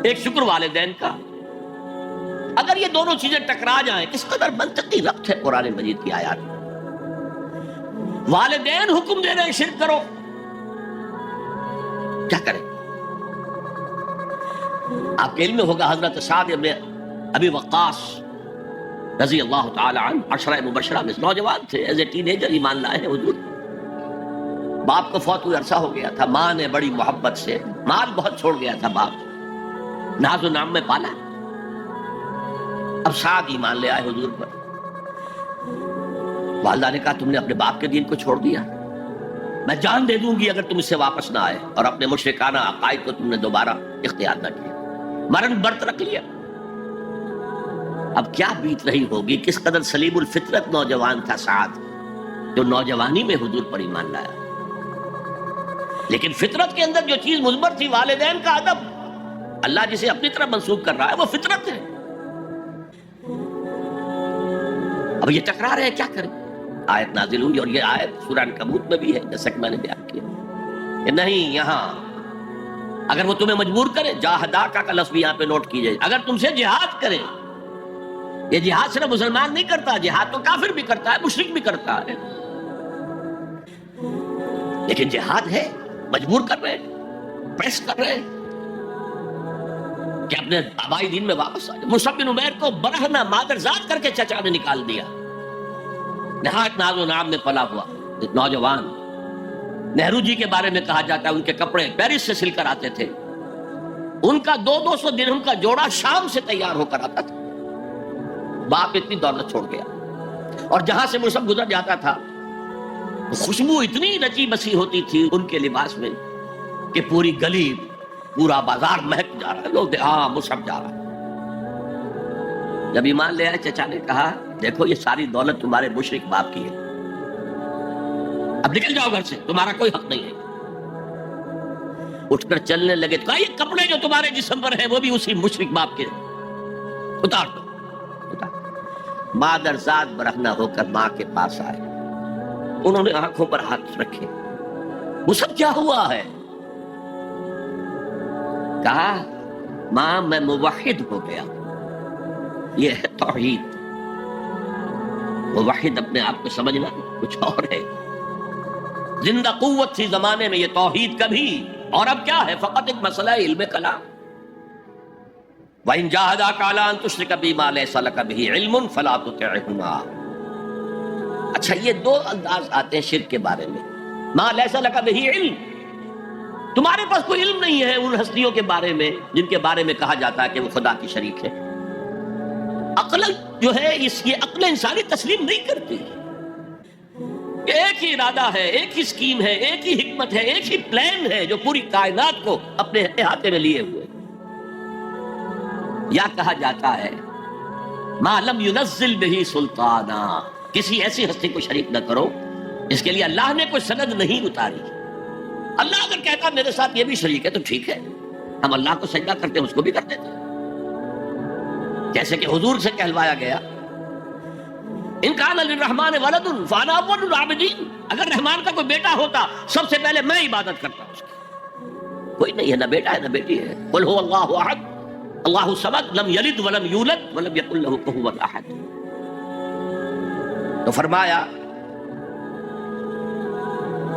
S1: ایک شکر والدین کا۔ اگر یہ دونوں چیزیں ٹکرا جائیں، کس قدر منطقی ربط ہے قرآن مجید کی آیات میں۔ والدین حکم دے رہے ہیں شرک کرو، کیا کریں؟ آپ کے علم میں ہوگا حضرت سعد ابن ابی وقاص رضی اللہ تعالی عنہ 10 مبشرہ میں نوجوان تھے، ایز اے ٹین ایجر ایمان لائے ہیں حضور۔ باپ کو فوت ہوئے عرصہ ہو گیا تھا، ماں نے بڑی محبت سے، مال بہت چھوڑ گیا تھا باپ، ناز و نام میں پالا۔ اب سعد ایمان لے آئے حضور پر۔ والدہ نے کہا تم نے اپنے باپ کے دین کو چھوڑ دیا، میں جان دے دوں گی اگر تم اس سے واپس نہ آئے، اور اپنے مشرکانہ عقائد کو تم نے دوبارہ اختیار نہ کیا، مرن برت رکھ لیا۔ اب کیا بیت رہی ہوگی، کس قدر سلیم الفطرت نوجوان تھا سعد، جو نوجوانی میں حضور پر ایمان لایا۔ لیکن فطرت کے اندر جو چیز مثبت تھی، والدین کا ادب، اللہ جسے اپنی طرف منسوب کر رہا ہے وہ فطرت ہے۔ اب یہ ٹکرا رہے ہیں، کیا کریں؟ آیت نازل ہوئی، اور یہ آیت سورہ عنکبوت میں بھی ہے، جیسا کہ میں نے بیان کیا کہ نہیں، یہاں اگر وہ تمہیں مجبور کرے، جاہداکا کا لفظ بھی یہاں پہ نوٹ کیجئے، اگر تم سے جہاد کرے، یہ جہاد صرف مسلمان نہیں کرتا، جہاد تو کافر بھی کرتا ہے، مشرک بھی کرتا ہے، لیکن جہاد ہے، مجبور کر رہے ہیں، پریس کر رہے ہیں کہ اپنے آبائی دین میں واپس آ جائے۔ مصعب بن عمیر کو برہنہ مادرزاد کر کے چچا نے نکال دیا، نہایت ناز و نام میں پلا ہوا ایک نوجوان۔ نہرو جی کے بارے میں کہا جاتا ہے ان کے کپڑے پیرس سے سل کر آتے تھے، ان کا 200 درہم کا جوڑا شام سے تیار ہو کر آتا تھا۔ باپ اتنی دولت چھوڑ گیا، اور جہاں سے مصعب گزر جاتا تھا خوشبو اتنی رچی بسی ہوتی تھی ان کے لباس میں کہ پوری گلی، پورا بازار مہک جا رہا ہے، لوگ ہاں مصعب جا رہا ہے۔ جب ایمان لے آئے، چچا نے کہا دیکھو یہ ساری دولت تمہارے مشرک باپ کی ہے، اب نکل جاؤ گھر سے، تمہارا کوئی حق نہیں ہے۔ اٹھ کر چلنے لگے تو کہا یہ کپڑے جو تمہارے جسم پر ہیں وہ بھی اسی مشرک باپ کے، اتار دو۔ مادرزاد برہنہ ہو کر ماں کے پاس آئے، انہوں نے آنکھوں پر ہاتھ رکھے، مصعب کیا ہوا ہے؟ کہا ماں میں موحد ہو گیا، یہ ہے توحید۔ موحد اپنے آپ کو سمجھنا کچھ اور ہے، زندہ قوت تھی زمانے میں یہ توحید کبھی، اور اب کیا ہے؟ فقط ایک مسئلہ ہے علم کلام۔ وَإِن جَاهَدَاكَ عَلَىٰ أَن تُشْرِكَ بِي مَا لَيْسَ لَكَ بِهِ عِلْمٌ فَلَا تُطِعْهُمَا۔ اچھا یہ دو انداز آتے ہیں شرک کے بارے میں، مَا لَيْسَ لَكَ بِهِ علم، تمہارے پاس کوئی علم نہیں ہے ان ہستیوں کے بارے میں جن کے بارے میں کہا جاتا ہے کہ وہ خدا کی شریک ہے۔ عقل جو ہے یہ عقل انسانی تسلیم نہیں کرتی کہ ایک ہی ارادہ ہے، ایک ہی اسکیم ہے، ایک ہی حکمت ہے، ایک ہی پلان ہے جو پوری کائنات کو اپنے احاطے میں لیے ہوئے۔ یا کہا جاتا ہے ما لم ينزل به سلطانا، کسی ایسی ہستی کو شریک نہ کرو جس کے لیے اللہ نے کوئی سند نہیں اتاری۔ اللہ اگر کہتا میرے ساتھ یہ بھی شریک ہے تو ٹھیک ہے، ہم اللہ کو سجدہ کرتے ہیں، اس کو بھی کر دیتے ہیں۔ جیسے کہ حضور سے کہلوایا گیا ان کان للرحمن ولد فانا اول العابدین، اگر رحمان کا کوئی بیٹا ہوتا سب سے پہلے میں عبادت کرتا اس کی۔ کوئی نہیں ہے، نہ بیٹا ہے نہ بیٹی ہے۔ قل هو اللہ احد اللہ الصمد لم یلد ولم یولد ولم یکن له کفوا احد۔ تو فرمایا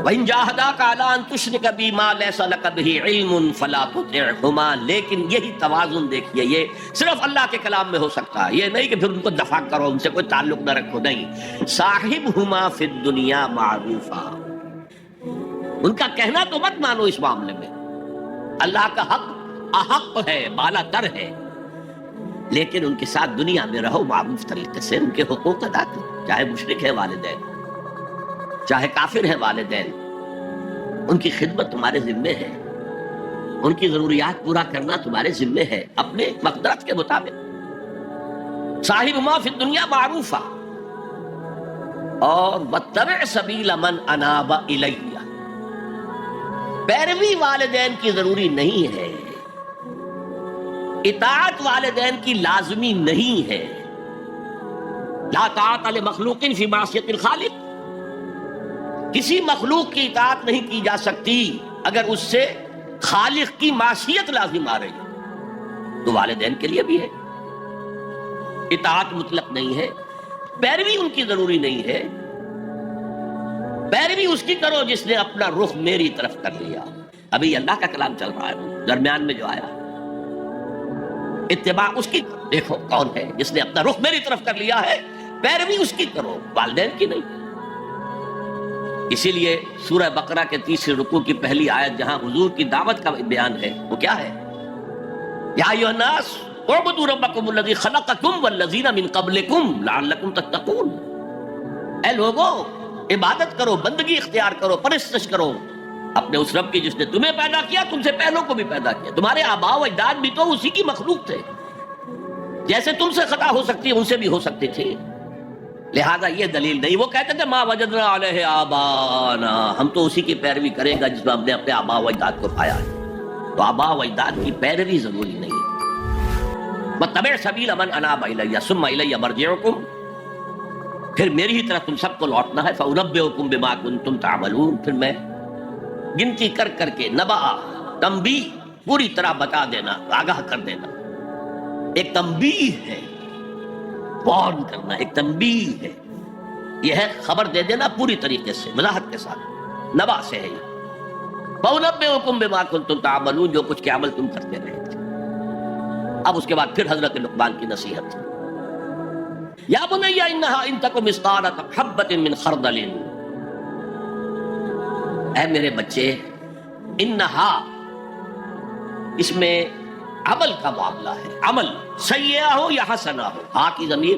S1: وَإِن جَاهَدَاكَ عَلَىٰ أَن تُشْرِكَ بِي مَا لَيْسَ لَكَ بِهِ عِلْمٌ فَلَا تُطِعْهُمَا۔ لیکن یہی توازن دیکھیے، یہ صرف اللہ کے کلام میں ہو سکتا ہے، یہ نہیں کہ پھر ان کو دفع کرو، ان سے کوئی تعلق نہ رکھو، نہیں۔ صاحبهما فی الدنیا معروفا، ان کا کہنا تو مت مانو اس معاملے میں، اللہ کا حق احق ہے، بالا تر ہے، لیکن ان کے ساتھ دنیا میں رہو معروف طریقے سے، ان کے حقوق ادا کرو، چاہے مشرک ہے والدین، چاہے کافر ہے والدین، ان کی خدمت تمہارے ذمے ہے، ان کی ضروریات پورا کرنا تمہارے ذمے ہے اپنے مقدرت کے مطابق۔ صاحبہما فی الدنیا معروفا، اور واتبع سبیل من اناب الیہ، پیروی والدین کی ضروری نہیں ہے، اطاعت والدین کی لازمی نہیں ہے۔ لا طاعت لمخلوق فی معصیت الخالق، کسی مخلوق کی اطاعت نہیں کی جا سکتی اگر اس سے خالق کی معصیت لازم آ رہی ہے، تو والدین کے لیے بھی ہے۔ اطاعت مطلق نہیں ہے، پیروی ان کی ضروری نہیں ہے، پیروی اس کی کرو جس نے اپنا رخ میری طرف کر لیا۔ ابھی اللہ کا کلام چل رہا ہے، درمیان میں جو آیا اتباع اس کی، دیکھو کون ہے جس نے اپنا رخ میری طرف کر لیا ہے، پیروی اس کی کرو، والدین کی نہیں۔ اسی لیے سورہ بقرہ کے تیسرے رکوع کی پہلی آیت جہاں حضور کی دعوت کا بیان ہے، وہ کیا ہے؟ یا ایھا الناس اعبدوا ربکم الذی خلقکم والذین من قبلکم لعلکم تتقون، اے لوگو عبادت کرو، بندگی اختیار کرو، پرستش کرو اپنے اس رب کی جس نے تمہیں پیدا کیا، تم سے پہلوں کو بھی پیدا کیا۔ تمہارے آباء و اجداد بھی تو اسی کی مخلوق تھے، جیسے تم سے خطا ہو سکتی ہے ان سے بھی ہو سکتی تھی، لہذا یہ دلیل نہیں۔ وہ کہتے تھے ما وجدنا علیہ آباءنا، ہم تو اسی کی پیروی کریں گا جس میں ہم نے اپنے آباء و اجداد کو پایا ہے۔ تو آباء و اجداد کی پیروی ضروری نہیں ہے۔ واتبع سبیل من اناب الیہ ثم الی مرجعکم، پھر میری ہی طرف تم سب کو لوٹنا ہے۔ فانبئکم بما کنتم تعملون، پھر میں گنتی کر کر کے نبأ، تنبیہ، پوری طرح بتا دینا، آگاہ کر دینا۔ ایک تنبیہ ہے، وارن کرنا، ایک تنبیہ ہے، یہ ہے خبر دے دینا پوری طریقے سے، وضاحت کے ساتھ، نبأ سے ہے یہ۔ فانبئکم بما کنتم تعملون، جو کچھ کے عمل تم کرتے رہے تھے۔ اب اس کے بعد پھر حضرت لقمان کی نصیحت، یا بنی انہا ان تک مثقال حبۃ من خردل، اے میرے بچے، انہا، اس میں عمل کا معاملہ ہے، عمل سیئہ ہو یا حسنہ ہو، ہا کی ضمیر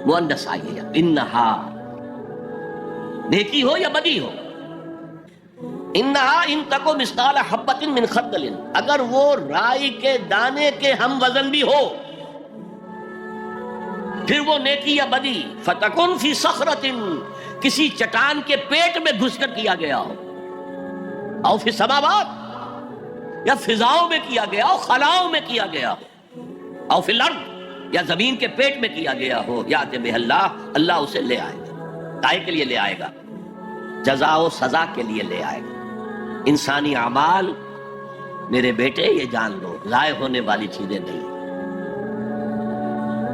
S1: مؤنث آئی ہے، انہا نیکی ہو یا بدی ہو، انہا ان تک مثقال حبۃ من خردل، اگر وہ رائی کے دانے کے ہم وزن بھی ہو، پھر وہ نیکی یا بدی، فتکن فی صخرۃ، کسی چٹان کے پیٹ میں گھس کر کیا گیا ہو، او فی السماوات، یا فضاؤں میں کیا گیا ہو، خلاؤں میں کیا گیا ہو، او فی الارض، یا زمین کے پیٹ میں کیا گیا ہو، یات بہ اللہ، اللہ اسے لے آئے گا۔ کائے کے لیے لے آئے گا؟ جزا و سزا کے لیے لے آئے گا۔ انسانی اعمال میرے بیٹے یہ جان لو ضائع ہونے والی چیزیں نہیں،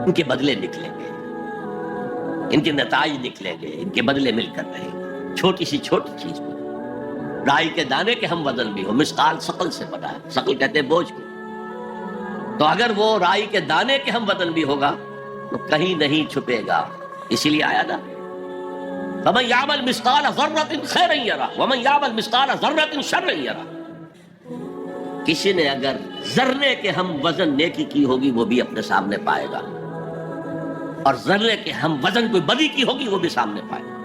S1: ان کے بدلے نکلیں گے، ان کے نتائج نکلیں گے، ان کے بدلے مل کر رہیں گے۔ چھوٹی سی چھوٹی چیز میں رائی کے دانے کے ہم وزن بھی ہو، مثقال ثقل سے بنا ہے، ثقل کہتے ہیں بوجھ کو، تو اگر وہ رائی کے دانے کے ہم وزن بھی ہوگا تو کہیں نہیں چھپے گا۔ اسی لیے آیا نا فَمَن يَعْمَلْ مِثْقَالَ ذَرَّةٍ خَيْرًا يَرَهُ وَمَن يَعْمَلْ مِثْقَالَ ذَرَّةٍ شَرًّا يَرَهُ، کسی نے اگر ذرے کے ہم وزن نیکی کی ہوگی وہ بھی اپنے سامنے پائے گا، اور ذرے کے ہم وزن کوئی بدی کی ہوگی وہ بھی سامنے پائے گا۔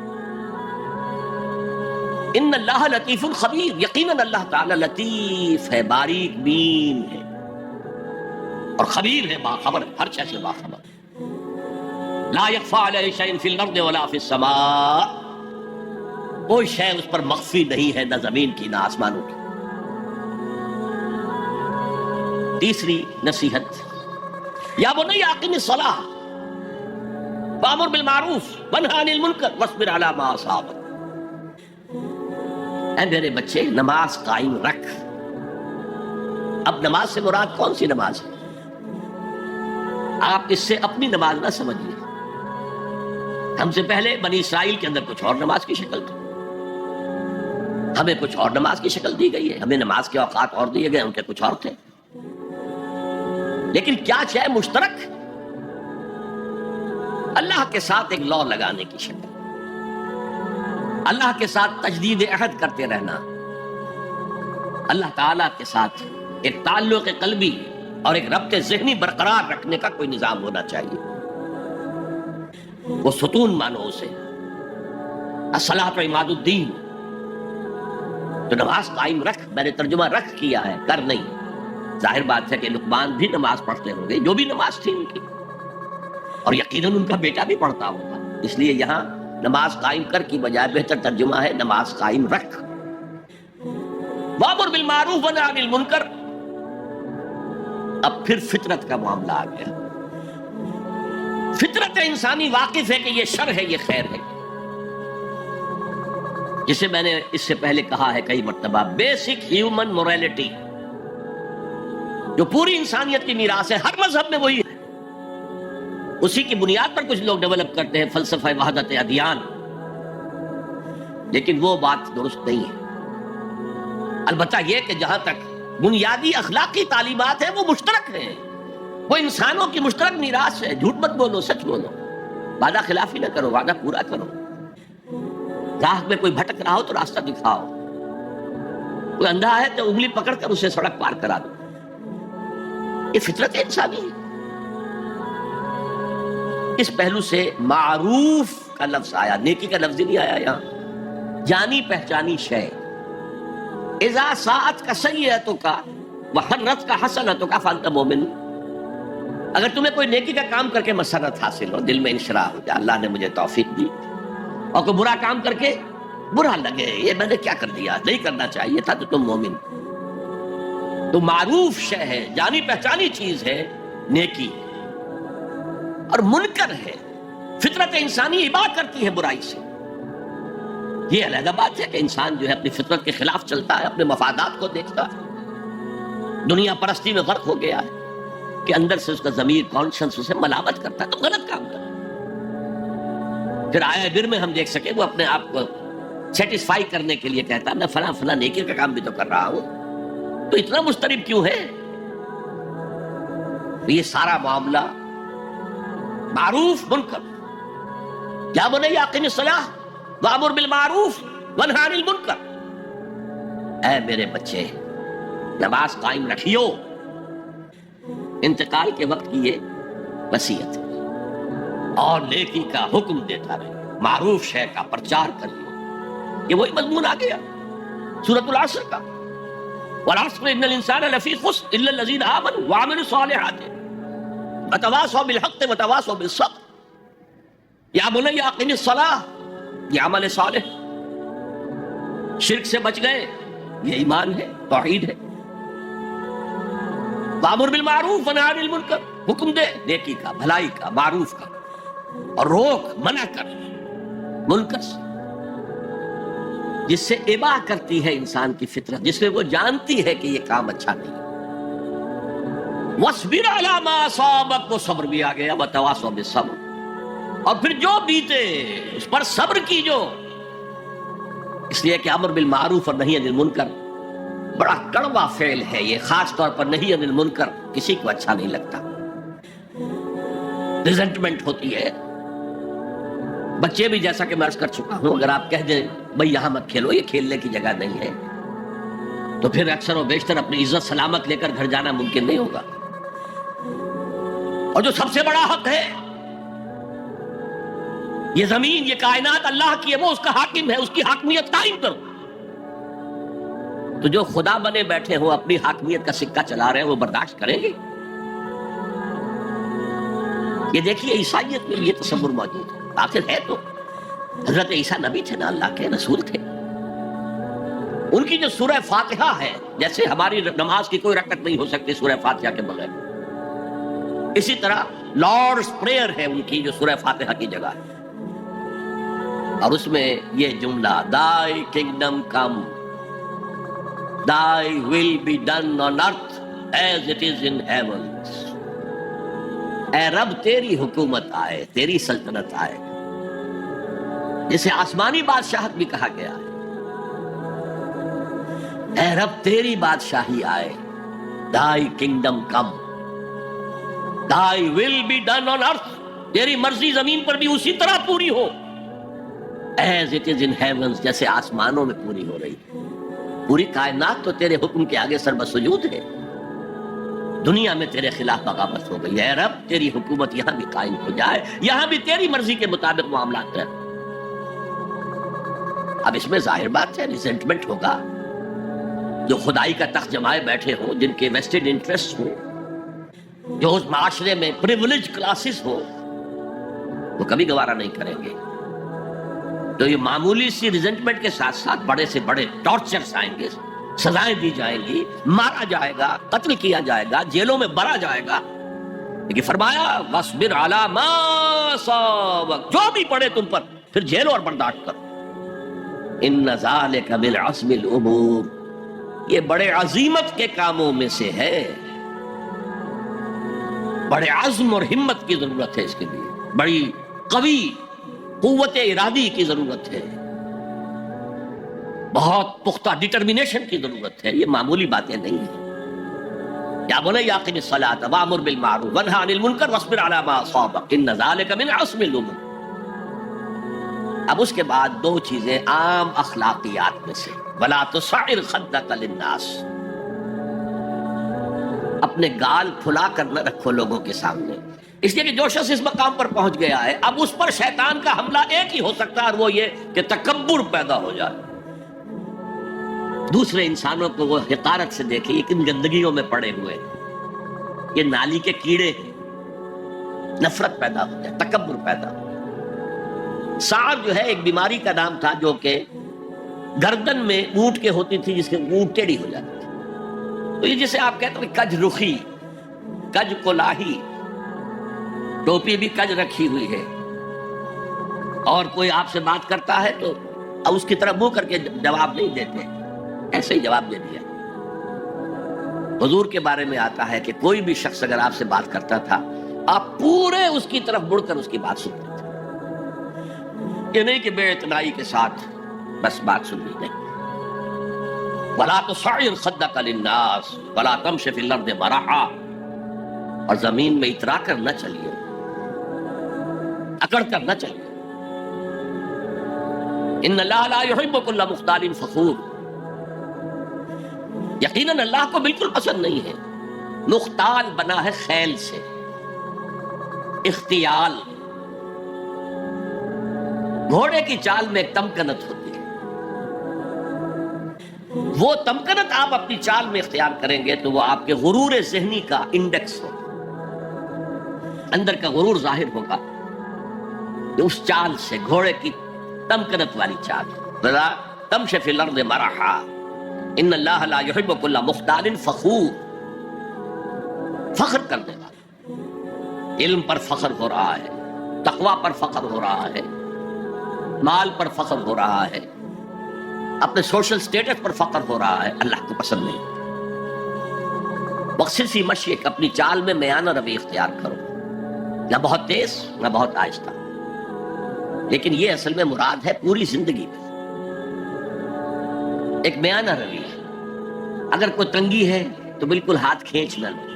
S1: ان اللہ لطیف خبیر، یقیناً اللہ تعالی لطیف ہے، باریک بین ہے، اور خبیر ہے، باخبر ہے، ہر شے سے باخبر ہے۔ لا یخفی علیہ شیء فی الارض ولا فی السماء، کوئی شے اس پر مخفی نہیں ہے، نہ زمین کی نہ آسمانوں کی۔ تیسری نصیحت، یا بنی اقم الصلاۃ وامر بالمعروف وانہی عن المنکر واصبر علی ما اصابک، اے میرے بچے نماز قائم رکھ۔ اب نماز سے مراد کون سی نماز ہے؟ آپ اس سے اپنی نماز نہ سمجھیے، ہم سے پہلے بنی اسرائیل کے اندر کچھ اور نماز کی شکل تھی، ہمیں کچھ اور نماز کی شکل دی گئی ہے، ہمیں نماز کے اوقات اور دیے گئے، ان کے کچھ اور تھے، لیکن کیا شے مشترک؟ اللہ کے ساتھ ایک لا لگانے کی شکل، اللہ کے ساتھ تجدید عہد کرتے رہنا، اللہ تعالیٰ کے ساتھ ایک تعلق قلبی اور ایک ربط ذہنی برقرار رکھنے کا کوئی نظام ہونا چاہیے۔ وہ ستون مانو اسے، الصلاۃ عماد الدین، تو نماز قائم رکھ، میں نے ترجمہ رکھ کیا ہے، کر نہیں۔ ظاہر بات ہے کہ لقمان بھی نماز پڑھتے ہوں گے، جو بھی نماز تھی ان کی، اور یقیناً ان کا بیٹا بھی پڑھتا ہوگا، اس لیے یہاں نماز قائم کر کی بجائے بہتر ترجمہ ہے نماز قائم رکھ. وامر بالمعروف ونہی عن المنکر. اب پھر فطرت کا معاملہ آ گیا. فطرت انسانی واقف ہے کہ یہ شر ہے یہ خیر ہے، جسے میں نے اس سے پہلے کہا ہے کئی مرتبہ، بیسک ہیومن موریلٹی جو پوری انسانیت کی میراث ہے، ہر مذہب میں وہی ہے. اسی کی بنیاد پر کچھ لوگ ڈیولپ کرتے ہیں فلسفہ وحدت ادیان، لیکن وہ بات درست نہیں ہے. البتہ یہ کہ جہاں تک بنیادی اخلاقی تعلیمات ہیں وہ مشترک ہیں، وہ انسانوں کی مشترک میراث ہے. جھوٹ مت بولو، سچ بولو، وعدہ خلافی نہ کرو، وعدہ پورا کرو. راہ میں کوئی بھٹک رہا ہو تو راستہ دکھاؤ، کوئی اندھا ہے تو انگلی پکڑ کر اسے سڑک پار کرا دو. یہ فطرت انسانی ہے. اس پہلو سے معروف کا لفظ آیا، نیکی کا لفظ نہیں آیا یہاں. جانی پہچانی شے، اذا ساعت کا سیئتوں کا وحرت کا حسنتوں کا فانت مومن. اگر تمہیں کوئی نیکی کا کام کر کے مسرت حاصل ہو، دل میں انشراح ہو جائے اللہ نے مجھے توفیق دی، اور کوئی برا کام کر کے برا لگے یہ میں نے کیا کر دیا، نہیں کرنا چاہیے تھا، تو تم مومن. تو معروف شے ہے، جانی پہچانی چیز ہے نیکی، اور منکر ہے فطرت انسانی اباع کرتی ہے برائی سے. یہ علیحدہ بات ہے کہ انسان جو ہے اپنی فطرت کے خلاف چلتا ہے، اپنے مفادات کو دیکھتا ہے، دنیا پرستی میں غرق ہو گیا ہے کہ اندر سے اس کا ضمیر کانشنس اسے ملامت کرتا ہے تو غلط کام کرتا ہے. پھر آئے دن میں ہم دیکھ سکیں وہ اپنے آپ کو سیٹسفائی کرنے کے لیے کہتا ہے میں فلاں فلاں نیکی کا کام بھی تو کر رہا ہوں، تو اتنا مضطرب کیوں ہے؟ یہ سارا معاملہ معروف منکر. یا بنی اقم الصلاۃ وامر بالمعروف ونہی عن المنکر. اے میرے بچے نماز قائم رکھیو. انتقال کے وقت کی یہ وصیت ہے، اور نیکی کا حکم دیتا رہے، معروف شے کا پرچار کریو. یہ وہی مضمون آ گیا سورۃ العصر کا، والعصر ان الانسان لفی خسر الا الذین آمنوا وعملوا الصالحات وتواصوا بالحق وتواصوا بالصبر. یا بنی اقم الصلاۃ، یہ عمل صالح. شرک سے بچ گئے، یہ ایمان ہے، توحید ہے. وامر بالمعروف ونہی عن المنکر، حکم دے نیکی کا، بھلائی کا، معروف کا، اور روک منع کر منکر سے، جس سے اباع کرتی ہے انسان کی فطرت، جس میں وہ جانتی ہے کہ یہ کام اچھا نہیں. وَاصْبِرْ عَلَىٰ مَا أَصَابَكَ، وہ صبر بھی آ گیا، وَتَوَاصَوْا بِالصَّبْرِ، اور پھر جو بیتے اس پر صبر کیجو. اس لیے کہ امر بالمعروف اور نہی عن المنکر بڑا کڑوا فعل ہے. یہ خاص طور پر نہی عن المنکر کسی کو اچھا نہیں لگتا، ریزنٹمنٹ ہوتی ہے. بچے بھی جیسا کہ میں عرض کر چکا ہوں، اگر آپ کہہ دیں بھئی یہاں مت کھیلو، یہ کھیلنے کی جگہ نہیں ہے، تو پھر اکثر و بیشتر اپنی عزت سلامت لے کر گھر جانا ممکن نہیں ہوگا. اور جو سب سے بڑا حق ہے، یہ زمین، یہ کائنات اللہ کی ہے، وہ اس کا حاکم ہے، اس کی حاکمیت قائم کرو. تو جو خدا بنے بیٹھے ہو اپنی حاکمیت کا سکہ چلا رہے ہیں، وہ برداشت کریں گے؟ یہ دیکھیے عیسائیت میں یہ تصور موجود ہے. آخر ہے تو حضرت عیسیٰ نبی تھے نا، اللہ کے رسول تھے. ان کی جو سورہ فاتحہ ہے، جیسے ہماری نماز کی کوئی رکعت نہیں ہو سکتی سورہ فاتحہ کے بغیر، اسی طرح لارڈز پریئر ہے ان کی جو سورہ فاتحہ کی جگہ ہے. اور اس میں یہ جملہ Thy kingdom come, Thy will be done on earth as it is in heaven. اے رب تیری حکومت آئے، تیری سلطنت آئے، جسے آسمانی بادشاہت بھی کہا گیا ہے. اے رب تیری بادشاہی آئے، Thy kingdom come, Thy will be done on earth. تیری مرضی زمین پر بھی اسی طرح پوری ہو as it is in heavens، جیسے آسمانوں میں پوری ہو رہی ہے. پوری کائنات تو تیرے حکم کے آگے سر بسجود ہے. دنیا میں تیرے خلاف بغاوت ہو گئی. اے رب تیری حکومت یہاں بھی قائم ہو جائے، یہاں بھی تیری مرضی کے مطابق معاملات ہیں. اب اس میں ظاہر بات ہے ریزنٹمنٹ ہوگا. جو خدائی کا تخت جمائے بیٹھے ہوں، جن کے ویسٹڈ انٹرسٹ ہوں، جو اس معاشرے میں پریولیج کلاسز ہو، وہ کبھی گوارا نہیں کریں گے تو یہ معمولی سی ریزنٹمنٹ کے ساتھ ساتھ بڑے سے بڑے ٹارچرز آئیں گے، سزائیں دی جائیں گی، مارا جائے گا، قتل کیا جائے گا، جیلوں میں برا جائے گا. لیکن فرمایا وَاصْبِرْ عَلَىٰ مَا أَصَابَكَ، جو بھی پڑے تم پر پھر جھیلو اور برداشت کرو. إِنَّ ذَلِكَ مِنْ عَزْمِ الْأُمُورِ، یہ بڑے عظیمت کے کاموں میں سے ہے. بڑے عزم اور ہمت کی ضرورت ہے اس کے لیے، بڑی قوی قوت ارادی کی ضرورت ہے، بہت پختہ ڈٹرمینیشن کی ضرورت ہے. یہ معمولی باتیں نہیں ہیں. یا بنی اقم الصلاۃ وامر بالمعروف وانھا عن المنکر واصبر علی ما اصابک ان ذلک من عزم الامور. اب اس کے بعد دو چیزیں عام اخلاقیات میں سے، ولا تصعر خدک للناس، اپنے گال پھلا کر نہ رکھو لوگوں کے سامنے. اس لیے کہ جو شخص اس مقام پر پہنچ گیا ہے اب اس پر شیطان کا حملہ ایک ہی ہو سکتا ہے، اور وہ یہ کہ تکبر پیدا ہو جائے. دوسرے انسانوں کو وہ حقارت سے دیکھے، یہ کن گندگیوں میں پڑے ہوئے، یہ نالی کے کیڑے، نفرت پیدا ہو جائے، تکبر پیدا ہو. سعر جو ہے ایک بیماری کا نام تھا جو کہ گردن میں اونٹ کے ہوتی تھی، جس کے اونٹ ٹیڑھی ہو جاتی تھی. تو یہ جسے آپ کہتے ہیں کج رخی، کج کلاہی، ٹوپی بھی کج رکھی ہوئی ہے، اور کوئی آپ سے بات کرتا ہے تو اس کی طرف منہ کر کے جواب نہیں دیتے، ایسے ہی جواب دے دیا. حضور کے بارے میں آتا ہے کہ کوئی بھی شخص اگر آپ سے بات کرتا تھا آپ پورے اس کی طرف مڑ کر اس کی بات سنتے تھے. یہ نہیں کہ بے اعتنائی کے ساتھ بس بات سننی نہیں. وَلَا تُصَعِّرْ خَدَّكَ لِلنَّاسِ وَلَا تَمْشِ فِي الْأَرْضِ مَرَحًا، اور زمین میں اترا کر نہ چلیے، اکڑ کر نہ چلیے. ان اللہ لا يحب كل مختال فخور، یقیناً اللہ کو بالکل پسند نہیں ہے مختال بنا ہے خیل سے، اختیال. گھوڑے کی چال میں ایک تمکنت ہوتی ہے، وہ تمکنت آپ اپنی چال میں اختیار کریں گے تو وہ آپ کے غرور ذہنی کا انڈیکس ہو، اندر کا غرور ظاہر ہوگا. اس چال سے، گھوڑے کی تمکنت والی چال، ذرا تمشی فی الارض مرحا، ان اللہ لا یحب کل مختال فخور، فخر کرنے والا. علم پر فخر ہو رہا ہے، تقوی پر فخر ہو رہا ہے، مال پر فخر ہو رہا ہے، اپنے سوشل سٹیٹس پر فخر ہو رہا ہے، اللہ کو پسند نہیں. مقصدی مشیک، اپنی چال میں میانہ روی اختیار کرو، نہ بہت تیز نہ بہت آہستہ. لیکن یہ اصل میں مراد ہے پوری زندگی میں ایک میانہ روی ہے. اگر کوئی تنگی ہے تو بالکل ہاتھ کھینچ نہ لو،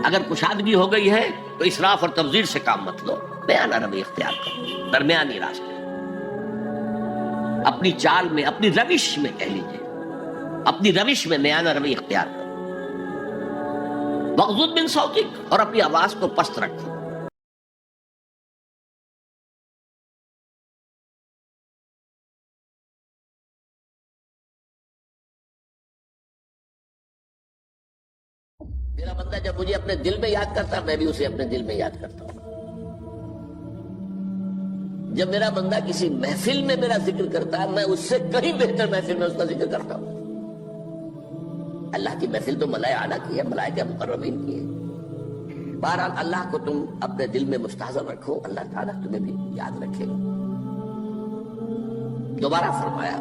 S1: اگر کشادگی ہو گئی ہے تو اسراف اور تبذیر سے کام مت لو، میانہ روی اختیار کرو، درمیانی راستے. اپنی چال میں، اپنی روش میں کہہ لیجیے، اپنی روش میں میانہ روی اختیار کرو. وغضض من صوتک، اور اپنی آواز کو پست رکھو. میرا بندہ جب مجھے اپنے دل میں یاد کرتا ہے میں بھی اسے اپنے دل میں یاد کرتا ہوں. جب میرا بندہ کسی محفل میں میرا ذکر کرتا ہے میں اس سے کہیں بہتر محفل میں اس کا ذکر کرتا ہوں. اللہ کی محفل تو ملائے اعلیٰ کی ہے، ملائکہ مقربین کی ہے. بہرحال اللہ کو تم اپنے دل میں مستحضر رکھو، اللہ تعالیٰ تمہیں بھی یاد رکھے گا. دوبارہ فرمایا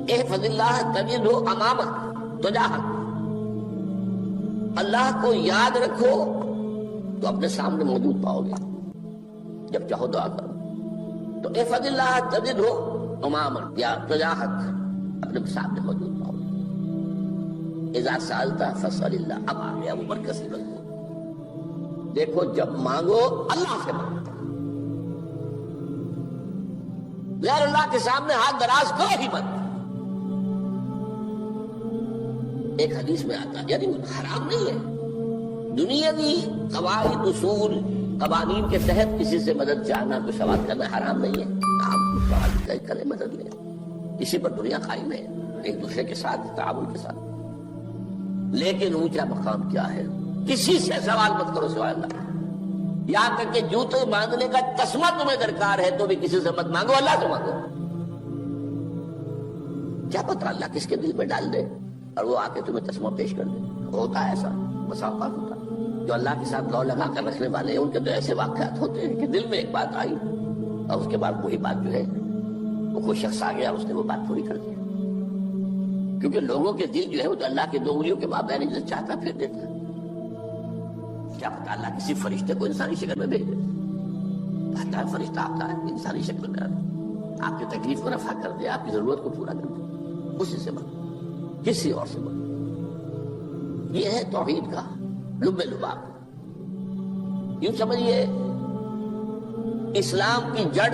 S1: احفظ اللہ تجدہ امامک تجاہک، اللہ کو یاد رکھو تو اپنے سامنے موجود پاؤ گے. جب چاہو دعا کرو تو احفظ اللہ تجدہ امامک یا تجاہک، اپنے سامنے موجود پاؤ گے. اذا سألت فاسأل اللہ، اب آ گیا وہ برکت سے مضمون. دیکھو جب مانگو اللہ سے مانگو، غیر اللہ کے سامنے ہاتھ دراز کرو ہی مت. ایک حدیث میں آتا ہے، یعنی حرام نہیں ہے، دنیاوی قواعد اصول قوانین کے تحت کسی سے مدد چاہنا، کوئی سوال کرنا حرام نہیں ہے. آپ کریں، مدد لیں، اسی پر دنیا قائم ہے، ایک دوسرے کے ساتھ تعاون کے ساتھ. لیکن اونچا مقام کیا ہے؟ کسی سے سوال مت کرو سوائے اللہ. یہاں تک کہ جوتے باندھنے کا تسمہ تمہیں درکار ہے تو بھی کسی سے مت مانگو، اللہ سے مانگو۔ کیا پتہ اللہ کس کے دل میں ڈال دے اور وہ آ کے تمہیں تسمہ پیش کر دے۔ ہوتا ہے ایسا، بسا اوقات ہوتا ہے۔ جو اللہ کے ساتھ لو لگا کر رکھنے والے ہیں ان کے تو ایسے واقعات ہوتے ہیں کہ دل میں ایک بات آئی اور اس کے بعد وہی بات جو ہے وہ کوئی شخص آ گیا، اس نے وہ بات پوری کر دی۔ کیونکہ لوگوں کے دل جو ہے وہ تو اللہ کے دو انگلیوں کے مابین جو چاہتا پھر دیتا ہے۔ کیا پتہ اللہ کسی فرشتے کو انسانی شکل میں بھیج دے، آتا ہے فرشتہ، آتا ہے انسانی شکل میں، آپ کی تکلیف کو رفع کر دے، آپ کی ضرورت کو پورا کر دے، اسی سے بن، کسی اور سے بن۔ یہ ہے توحید کا لب لباب۔ یوں سمجھیے اسلام کی جڑ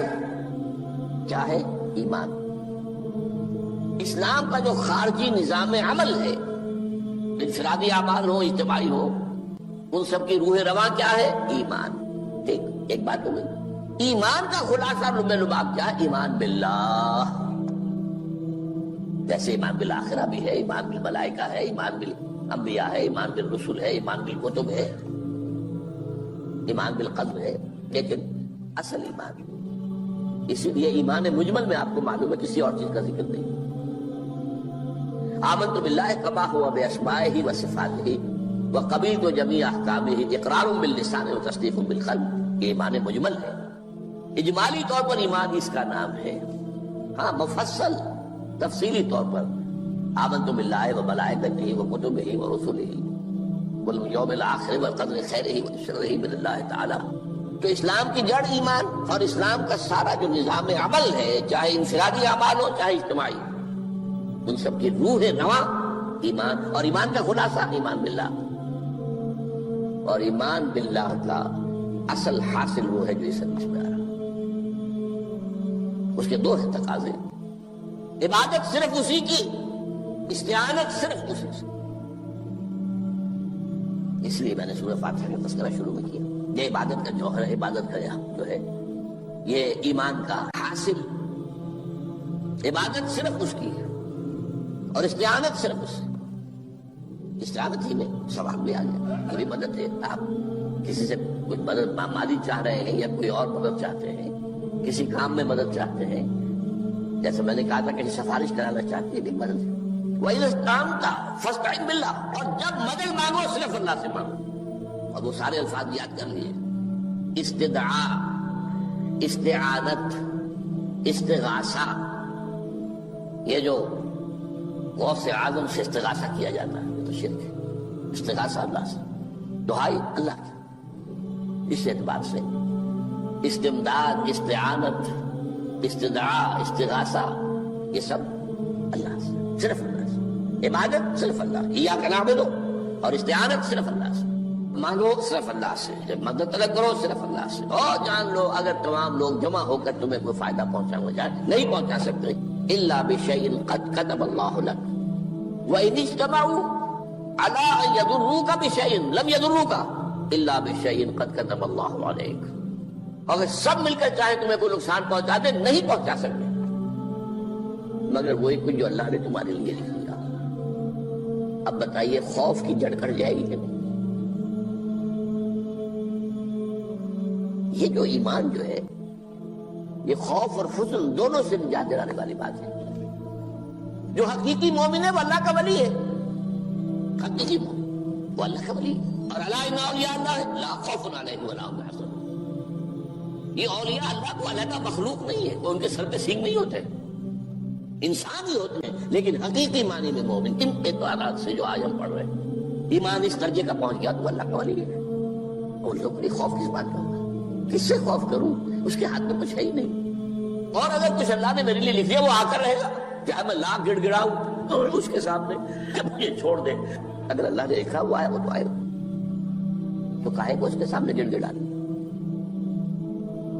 S1: کیا ہے؟ ایمان۔ اسلام کا جو خارجی نظام عمل ہے، انفرادی اعمال ہو، اجتماعی ہو، ان سب کی روح رواں کیا ہے؟ ایمان۔ ٹھیک، ایک بات ہو گئی۔ ایمان کا خلاصہ لب لباب کیا ہے؟ ایمان باللہ۔ جیسے ایمان بالآخرہ بھی ہے، ایمان بالملائکہ ہے، ایمان بالانبیاء ہے، ایمان بالرسل ہے، ایمان بالکتب ہے، ایمان بالقدر ہے، لیکن اصل ایمان، اسی لیے ایمان مجمل میں آپ کو معلوم ہے کسی اور چیز کا ذکر نہیں۔ آمنت باللہ کما ہوا باسمائہ وصفاتہ وقبلت جمیع احکامہ اقرار باللسان وتصدیق بالقلب۔ یہ ایمان مجمل ہے، اجمالی طور پر ایمان اس کا نام ہے۔ ہاں مفصل تفصیلی طور پر آمنت باللہ وملائکتہ وکتبہ ورسلہ والیوم الآخر والقدر خیرہ وشرہ من اللہ تعالی۔ تو اسلام کی جڑ ایمان، اور اسلام کا سارا جو نظام عمل ہے، چاہے انفرادی اعمال ہو چاہے اجتماعی، ان سب کی روح رواں ایمان، اور ایمان کا خلاصہ ایمان باللہ۔ اور ایمان باللہ کا اصل حاصل وہ ہے جو اس حدیث میں آ رہا، اس کے دو ہیں تقاضے، عبادت صرف اسی کی، استعانت صرف اسی سے۔ اس لیے میں نے سورہ فاتحہ کا تذکرہ شروع میں کیا۔ یہ عبادت کا جوہر ہے، عبادت کا جو ہے یہ ایمان کا حاصل، عبادت صرف اس کی ہے اور استعانت صرف اس سے۔ استعانت ہی میں ثواب بھی آ گیا، یہ بھی مدد ہے۔ آپ کسی سے کچھ مدد مالی چاہ رہے ہیں یا کوئی اور مدد چاہتے ہیں، کسی کام میں مدد چاہتے ہیں، جیسے میں نے کہا تھا کہ سفارش کرانا چاہتے ہیں، بھی مدد ہے۔ وَإِذَا اسْتَعَنْتَ فَاسْتَعِنْ بِاللَّهِ، اور جب مدد مانگو صرف اللہ سے مانگو۔ اور وہ سارے الفاظ یاد کر لیے، استدعاء، استعانت، استغاثہ، یہ جو غوث اعظم سے استغاثہ کیا جاتا ہے یہ تو شرک ہے۔ استغاثہ اللہ سے، دعائی اللہ کی، اس اعتبار سے استمداد، استعانت، استدعاء، استغاثہ، یہ سب اللہ سے، صرف اللہ سے۔ عبادت صرف اللہ، ایاک نعبد، اور استعانت صرف اللہ سے، مانگو صرف اللہ سے، جب مدد طلب کرو صرف اللہ سے۔ اور جان لو اگر تمام لوگ جمع ہو کر تمہیں کوئی فائدہ پہنچانا جائے نہیں پہنچا سکتے، الا بشیء قد کتب اللہ لک وان اجتمعوا علی ان یضروک بشیء لم یضروک الا بشیء قد کتب اللہ علیک۔ اگر سب مل کر چاہے تمہیں کوئی نقصان پہنچا دے نہیں پہنچا سکتے مگر وہی کچھ جو اللہ نے تمہارے لیے لکھ دیا۔ اب بتائیے خوف کی جڑ کر جائے گی کہ نہیں؟ یہ جو ایمان جو ہے یہ خوف اور حزن دونوں سے نجات دلانے والی بات ہے۔ جو حقیقی مومن ہے وہ اللہ کا ولی ہے، حقیقی مومن وہ اللہ کا ولی ہے۔ اور الا ان اولیاء اللہ لا خوف علیہم ولا هم يحزنون۔ یہ اولیاء اللہ کو علیحدہ مخلوق نہیں ہے، وہ ان کے سر پہ سینگ نہیں ہوتے، انسان ہی ہوتے ہیں، لیکن حقیقی معنی میں مومن ان اعتبارات سے جو آج ہم پڑھ رہے ہیں، ایمان اس درجے کا پہنچ گیا تو اللہ کا ولی ہے۔ ان لوگوں کے خوف کس بات کا؟ کس سے خوف کروں؟ اس کے ہاتھ میں کچھ ہے ہی نہیں، اور اگر کچھ اللہ نے میرے لیے لکھ دیا وہ آ کر رہے گا، کیا میں لاکھ گڑ گڑاؤں اس کے سامنے کہ مجھے چھوڑ دے؟ اگر اللہ نے لکھا وہ آیا وہ تو آئے گا، تو کاہے کو اس کے سامنے گڑ گڑانا،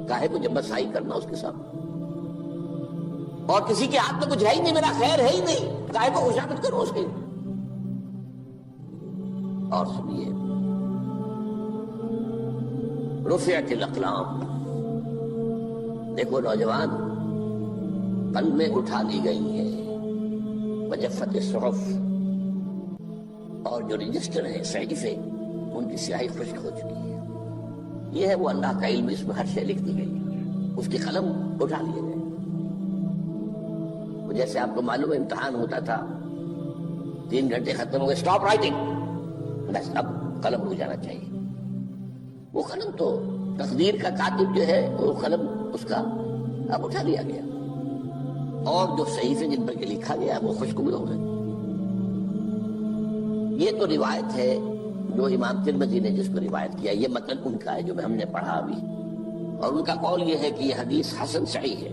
S1: کاہے کو جب بسائی کرنا اس کے سامنے؟ اور کسی کے ہاتھ میں کچھ ہے ہی نہیں، میرا خیر ہے ہی نہیں، کاہے کو خوشامد کرو اس کی؟ اور سنیے، رفعت الاقلام، دیکھو نوجوان، قلمیں اٹھا لی گئی ہیں، وجفت الصحف، اور جو رجسٹر ہیں صحیفے ان کی سیاہی خشک ہو چکی ہے۔ یہ ہے وہ اللہ کا علم، اس میں ہر شے لکھ دی گئی ہے، اس کی قلم اٹھا لیے گئے۔ جیسے آپ کو معلوم ہے امتحان ہوتا تھا، 3 گھنٹے ختم ہو گئے، اسٹاپ رائٹنگ، بس اب قلم رک جانا چاہیے۔ وہ قلم تو تقدیر کا کاتب جو ہے وہ قلم اس کا اب اٹھا لیا گیا، اور جو صحیفے جن پر لکھا گیا وہ خوشخبر ہو گئے۔ یہ تو روایت ہے جو امام ترمذی نے جس کو روایت کیا، یہ متن ان کا ہے جو ہم نے پڑھا ابھی، اور ان کا قول یہ ہے کہ یہ حدیث حسن صحیح ہے۔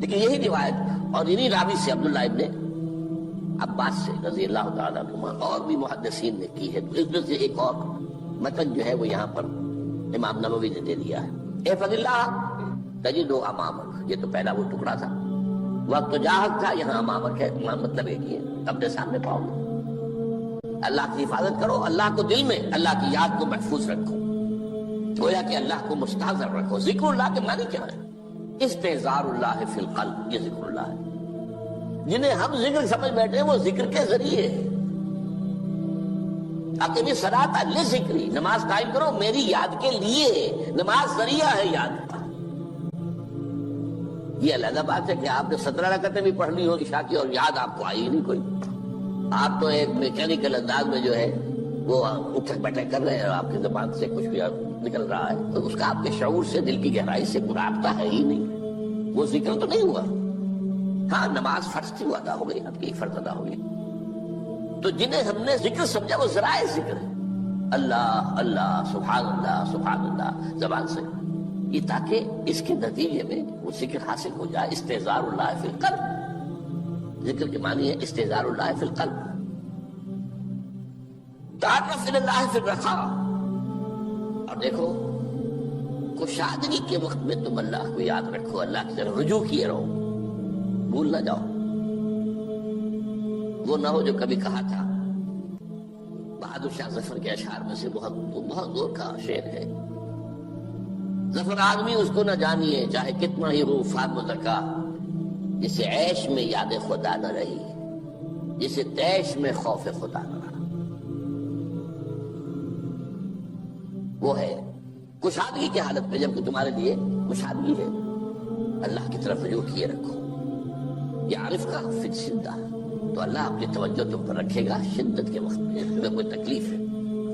S1: لیکن یہی روایت اور انہی راوی سے عبداللہ ابن عباس سے رضی اللہ تعالیٰ عنہما اور بھی محدثین نے کی ہے، تو اس میں سے ایک اور متن جو ہے وہ یہاں پر امام نووی نے دے دیا ہے۔ احفظ اللہ تجدہ امامک، یہ تو پہلا وہ ٹکڑا تھا، وقت جاہد تھا، یہاں امامک ہے، مطلب ایک ہی ہے، اپنے سامنے پاؤ گے۔ اللہ کی حفاظت کرو، اللہ کو دل میں، اللہ کی یاد کو محفوظ رکھو، گویا کہ اللہ کو مستحضر رکھو۔ ذکر اللہ کے معنی کیا ہے؟ استحضار اللہ فی القلب، یہ ذکر اللہ ہے۔ جنہیں ہم ذکر سمجھ بیٹھے ہیں وہ ذکر کے ذریعے ہے۔ اقیم الصلاۃ لذکری، نماز قائم کرو میری یاد کے لیے، نماز ذریعہ ہے یاد کا۔ یہ علیحدہ بات ہے کہ آپ نے 17 رکعتیں بھی پڑھ لی ہو عشاء کی اور یاد آپ کو آئی نہیں کوئی، آپ تو ایک میکینیکل انداز میں جو ہے وہ اٹھک بیٹھک کر رہے ہیں اور آپ کی زبان سے کچھ بھی نکل رہا ہے، تو اس کا آپ کے شعور سے، دل کی گہرائی سے کوئی رابطہ ہے ہی نہیں، وہ ذکر تو نہیں ہوا۔ ہاں نماز فرض تھی وہ ادا ہو گئی، آپ کی فرض ادا ہو گئی۔ تو جنہیں ہم نے ذکر سمجھا وہ ذرائع ذکر ہے، اللہ اللہ سبحان اللہ سبحان اللہ زبان سے، یہ تاکہ اس کے نتیجے میں وہ ذکر حاصل ہو جائے۔ استحضار اللہ فی القلب، ذکر کے معنی ہے استحضار اللہ فی القلب۔ تعرف الی اللہ فی الرخاء، اور دیکھو کشادگی کے وقت میں تم اللہ کو یاد رکھو، اللہ کی طرف رجوع کیے رہو، بھول نہ جاؤ۔ وہ نہ ہو جو کبھی کہا تھا، بہادر شاہ ظفر کے اشعار میں سے بہت دور کا شعر ہے، ظفر آدمی اس کو نہ جانیے چاہے کتنا ہی روفان مزکا، جسے عیش میں یاد خدا نہ رہی، جسے تیش میں خوف خدا نہ رہا۔ وہ ہے کشادگی کی حالت میں، جب کہ تمہارے لیے کشادگی ہے، اللہ کی طرف رجوع کیے رکھو۔ یہ عارف کا فی الشدہ، تو اللہ اپنی توجہ تم پر رکھے گا شدت کے وقت میں، تمہیں کوئی تکلیف ہے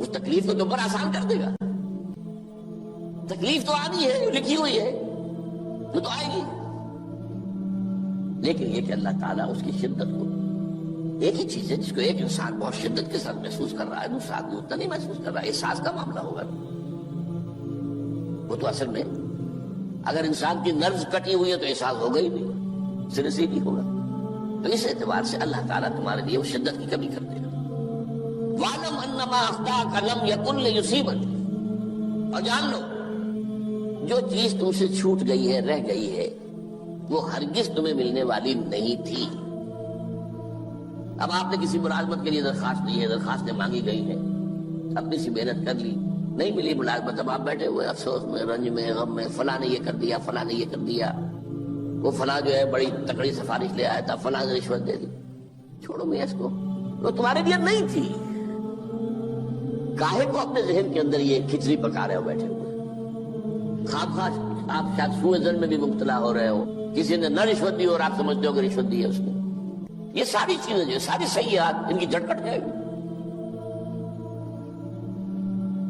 S1: اس تکلیف کو تم پر آسان کر دے گا۔ تکلیف تو آنی ہے، جو لکھی ہوئی ہے وہ تو آئے گی، لیکن یہ کہ اللہ تعالیٰ اس کی شدت کو، ایک ہی چیز ہے جس کو ایک انسان بہت شدت کے ساتھ محسوس کر رہا ہے، دوسرا آدمی اتنا نہیں محسوس کر رہا ہے، احساس کا معاملہ ہوگا۔ وہ تو اصل میں اگر انسان کی نرز کٹی ہوئی ہے تو احساس ہوگا ہی نہیں، سرے سے نہیں ہوگا۔ تو اس اعتبار سے اللہ تعالیٰ تمہارے لیے وہ شدت کی کمی کر دے گا۔ وَاعْلَمْ أَنَّمَا أَخْطَأَكَ لَمْ يَكُنْ لِيُصِيبَكَ، اور جان لو جو چیز تم سے چھوٹ گئی ہے، رہ گئی ہے، وہ ہرگز تمہیں ملنے والی نہیں تھی۔ اب آپ نے کسی ملازمت کے لیے درخواست دی ہے، درخواستیں مانگی گئی ہیں، اپنی سی محنت کر لی، نہیں ملی ملازمت، اب آپ بیٹھے ہوئے افسوس میں، رنج میں، غم میں، فلاں نے یہ کر دیا، فلاں نے یہ کر دیا، وہ فلاں جو ہے بڑی تکڑی سفارش لے آیا تھا، فلاں نے رشوت دے دی۔ چھوڑو میاں اس کو، وہ تمہارے لیے نہیں تھی۔ کاہے کو اپنے ذہن کے اندر یہ کھچڑی پکا رہے ہو بیٹھے ہوئے؟ خواہ آپ شاید سوء ظن میں بھی مبتلا ہو رہے ہو، کسی نے نہ رشوت دی اور آپ سمجھتے ہو کہ رشوت دی ہے اس نے۔ یہ ساری چیزیں جو ساری سیئات، ان کی جڑ کٹ جائے گی۔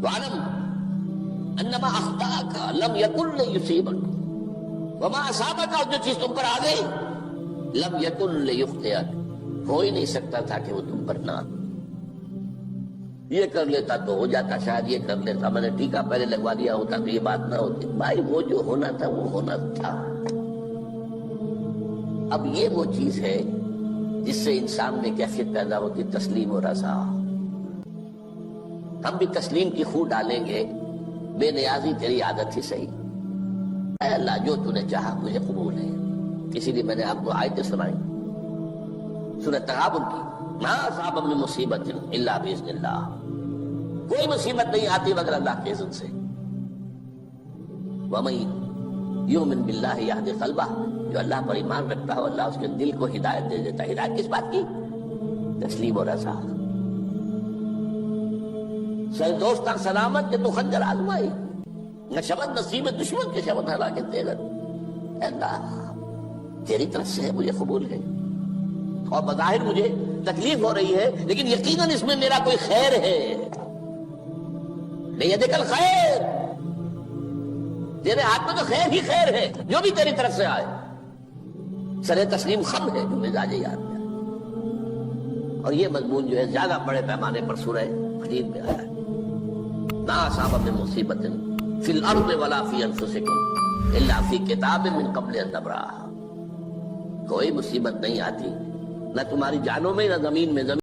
S1: وَعَلَمْ أَنَّمَا أَخْطَأَكَ لَمْ يَكُنْ لِيُصِيبَكَ وَمَا أَصَابَكَ، اور جو چیز تم پر آ گئی، لَمْ يَكُنْ لِيُخْطِئَكَ، ہو ہی نہیں سکتا تھا کہ وہ تم پر نہ۔ یہ کر لیتا تو ہو جاتا، شاید یہ کر لیتا، میں نے ٹیکا پہلے لگوا دیا ہوتا تو یہ بات نہ ہوتی۔ بھائی وہ جو ہونا تھا وہ ہونا تھا۔ اب یہ وہ چیز ہے جس سے انسان میں کیفیت پیدا ہوتی، تسلیم و رضا۔ ہم بھی تسلیم کی خو ڈالیں گے، بے نیازی تیری عادت ہی صحیح، اے اللہ جو تو نے چاہا مجھے قبول ہے۔ اسی لیے میں نے آپ کو آیتیں سنائی سورۃ تغابن کی، ما اصاب من مصیبت الا باذن اللہ، کوئی مصیبت نہیں آتی مگر اللہ کے اذن سے۔ وَمَن یؤمن باللہ یہدی قلبہ، جو اللہ پر ایمان رکھتا ہو اللہ اس کے دل کو ہدایت دے دیتا ہے۔ ہدایت کس بات کی؟ تسلیم و رضا۔ سر دوستاں سلامت کہ تو خنجر آزمائی، نہ شبد نصیب دشمن کے شبد ہلاکت دے گا. اے اللہ تیری طرف سے ہے, مجھے قبول ہے, اور بظاہر مجھے تکلیف ہو رہی ہے لیکن یقیناً اس میں میرا کوئی خیر ہے. بیدک الخیر, تیرے ہاتھ میں تو خیر ہی خیر ہے جو بھی تیری طرف سے آئے. سر تسلیم خم ہے جو مزاج یار میں. اور یہ مضمون جو ہے زیادہ بڑے پیمانے پر سورہ حدید میں آیا ہے. ما اصاب من مصیبت فی الارض ولا فی انفسکم الا فی کتاب من قبل ان نبرأها. کوئی مصیبت نہیں آتی نہ تمہاری جانوں میں نہ زمین میں.